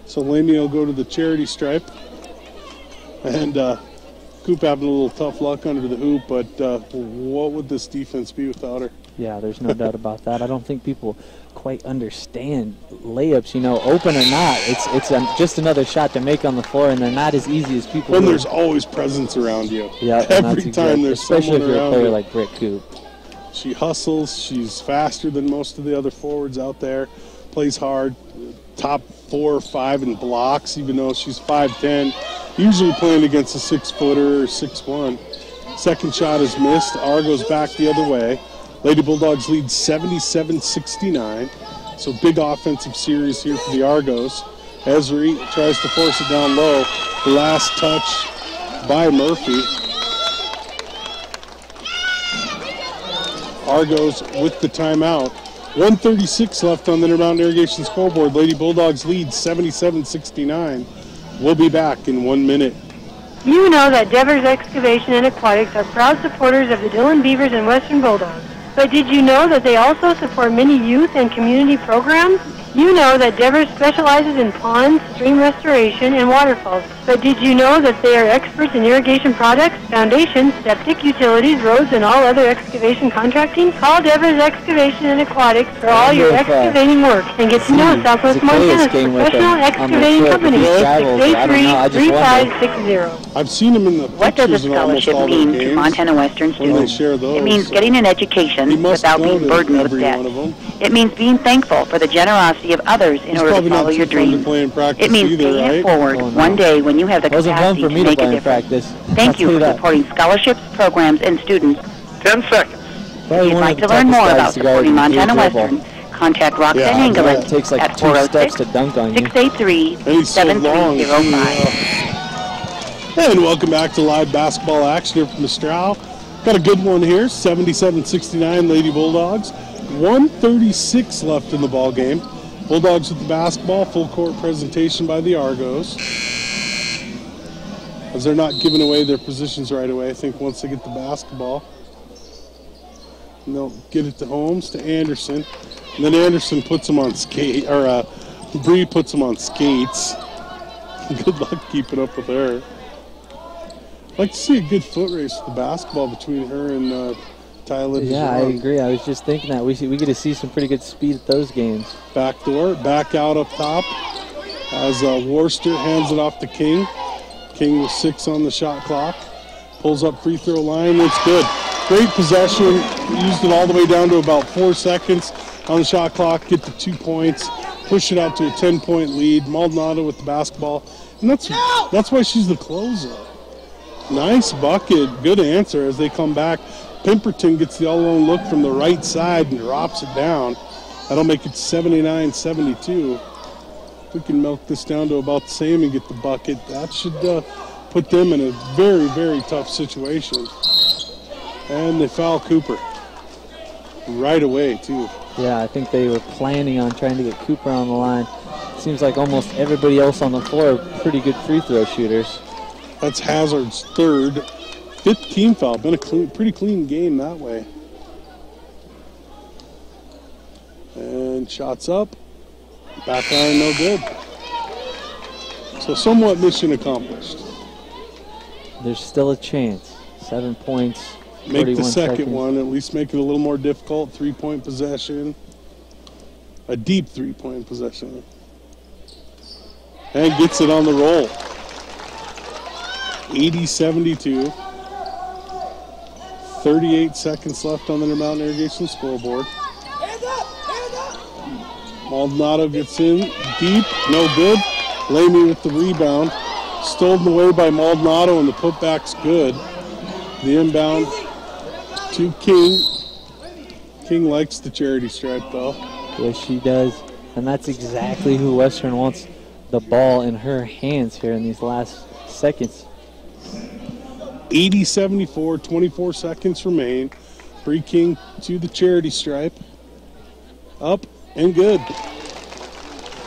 So Lamy will go to the charity stripe. And Coop having a little tough luck under the hoop, but what would this defense be without her? Yeah, there's no doubt about that. I don't think people quite understand layups, you know, open or not. It's just another shot to make on the floor, and they're not as easy as people When there's always presence around you. Yeah, every time there's especially if someone you're a around player you. like Britt Coop. She hustles. She's faster than most of the other forwards out there. Plays hard. Top 4 or 5 in blocks, even though she's 5'10". Usually playing against a 6-footer or 6'1". Second shot is missed. Argos back the other way. Lady Bulldogs lead 77-69. So big offensive series here for the Argos. Esri tries to force it down low. The last touch by Murphy. Argos with the timeout. 1:36 left on the Intermountain Irrigation scoreboard. Lady Bulldogs lead 77-69. We'll be back in 1 minute. You know that Devers Excavation and Aquatics are proud supporters of the Dillon Beavers and Western Bulldogs. But did you know that they also support many youth and community programs? You know that Devers specializes in ponds, stream restoration, and waterfalls. But did you know that they are experts in irrigation products, foundations, septic, utilities, roads, and all other excavation contracting? Call Devers Excavation and Aquatics for all your excavating work and get to know Southwest Montana's professional excavating company. 683-3560. I've seen them in the What does a scholarship mean to Montana Western students? It means getting an education without being burdened with debt. It means being thankful for the generosity of others in order to follow your dreams. It means paying it forward one day when you have the capacity to make a difference. Thank you for supporting scholarships, programs, and students. 10 seconds. If you'd like to learn more about supporting Montana Western, contact Roxanne Engelin at 406-683-7305. And welcome back to live basketball action here from the Strow. Got a good one here, 77-69 Lady Bulldogs. 1:36 left in the ball game. Bulldogs with the basketball, full court presentation by the Argos. As they're not giving away their positions right away, I think once they get the basketball. And they'll get it to Holmes, to Anderson. And then Anderson puts them on Bree puts them on skates. Good luck keeping up with her. I'd like to see a good foot race with the basketball between her and Tyler. Yeah, I agree. I was just thinking that we get to see some pretty good speed at those games. Back door, back out up top. As Worcester hands it off to King. King with 6 on the shot clock. Pulls up free throw line. It's good. Great possession. Used it all the way down to about 4 seconds on the shot clock. Get to 2 points. Push it out to a 10-point lead. Maldonado with the basketball. And that's why she's the closer. Nice bucket. Good answer as they come back. Pemberton gets the all-alone look from the right side and drops it down. That'll make it 79-72. If we can milk this down to about the same and get the bucket, that should put them in a very, very tough situation. And they foul Cooper. Right away, too. Yeah, I think they were planning on trying to get Cooper on the line. Seems like almost everybody else on the floor are pretty good free throw shooters. That's Hazard's 3rd. 5th team foul. Been a pretty clean game that way. And shots up. Back iron, no good. So somewhat mission accomplished. There's still a chance. 7 points. Make the second seconds. one, at least make it a little more difficult. 3-point possession. A deep 3-point possession. And gets it on the roll. 80-72. 38 seconds left on the Intermountain Irrigation scoreboard. Maldonado gets in deep, no good. Lamy with the rebound. Stolen away by Maldonado, and the putback's good. The inbound to King. King likes the charity stripe, though. Yes, she does. And that's exactly who Western wants the ball in her hands here in these last seconds. 80-74, 24 seconds remain. Bree King to the charity stripe. Up and good.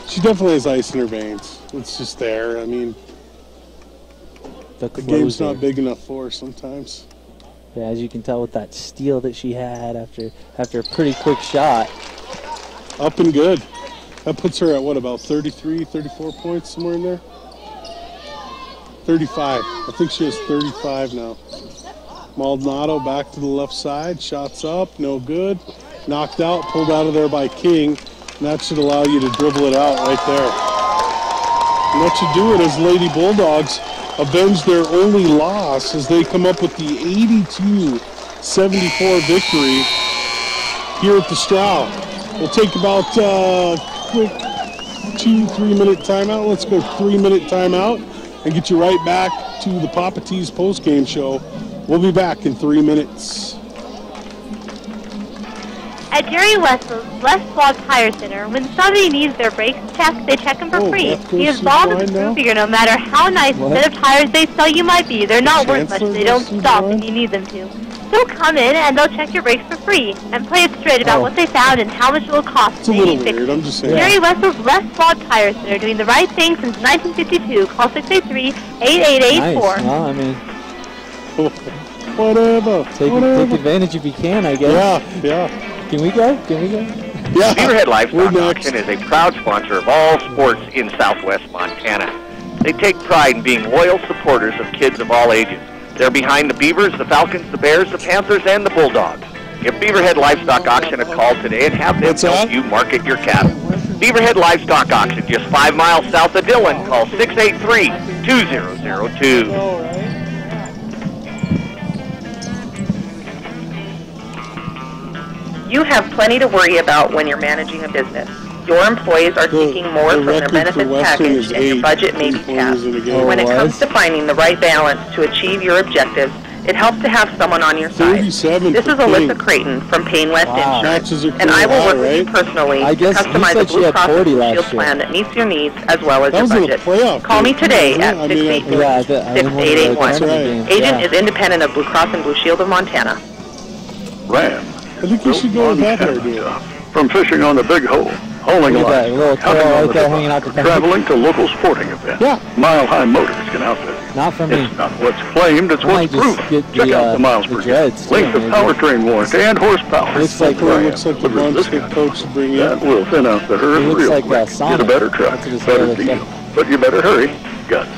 She definitely has ice in her veins. It's just there. I mean, the game's not big enough for her sometimes. Yeah, as you can tell with that steal that she had after a pretty quick shot. Up and good. That puts her at what, about 33, 34 points, somewhere in there? 35. I think she has 35 now. Maldonado back to the left side. Shots up, no good. Knocked out, pulled out of there by King. And that should allow you to dribble it out right there. And that should do it as Lady Bulldogs avenge their only loss as they come up with the 82-74 victory here at the Stroud. We'll take about a quick 2-3 minute timeout. Let's go 3-minute timeout and get you right back to the Papa T's post-game show. We'll be back in 3 minutes. At Jerry West's Westlaw Tire Center, when somebody needs their brakes checked, they check them for free. He is bold as a proof figure. No matter how nice the set of tires they sell you might be, they're not worth much if they don't stop if you need them to. So come in and they'll check your brakes for free and play it straight about what they found and how much it will cost. It's a little weird, I'm just saying. Jerry West's Westlaw Tire Center, doing the right thing since 1952. Call 683-8884. Nice. Well, I mean, whatever. Take advantage if you can, I guess. Yeah. Can we go? Yeah. Beaverhead Livestock Auction is a proud sponsor of all sports in southwest Montana. They take pride in being loyal supporters of kids of all ages. They're behind the Beavers, the Falcons, the Bears, the Panthers, and the Bulldogs. Give Beaverhead Livestock Auction a call today and have them help you market your cattle. Beaverhead Livestock Auction, just 5 miles south of Dillon. Call 683-2002. You have plenty to worry about when you're managing a business. Your employees are seeking more from their benefits package, and your budget may be tapped. When it comes to finding the right balance to achieve your objectives, it helps to have someone on your side. This is Alyssa Creighton from Payne West Insurance, and I will work with you personally to customize a Blue Cross Blue Shield plan that meets your needs as well as your budget. Call me today at 683-6881. Agent is independent of Blue Cross and Blue Shield of Montana. I think you should go with that hairdo. From fishing on the Big Hole, hauling line, traveling to local sporting events. Mile High Motors can outfit you. Not for me. It's not what's claimed, it's what's proven. Check out the miles per gallon, length of powertrain warranty, and horsepower. Looks like the bunch the coach bring in. That will thin out the herd real quick. Get a better truck, better deal. But you better hurry. Got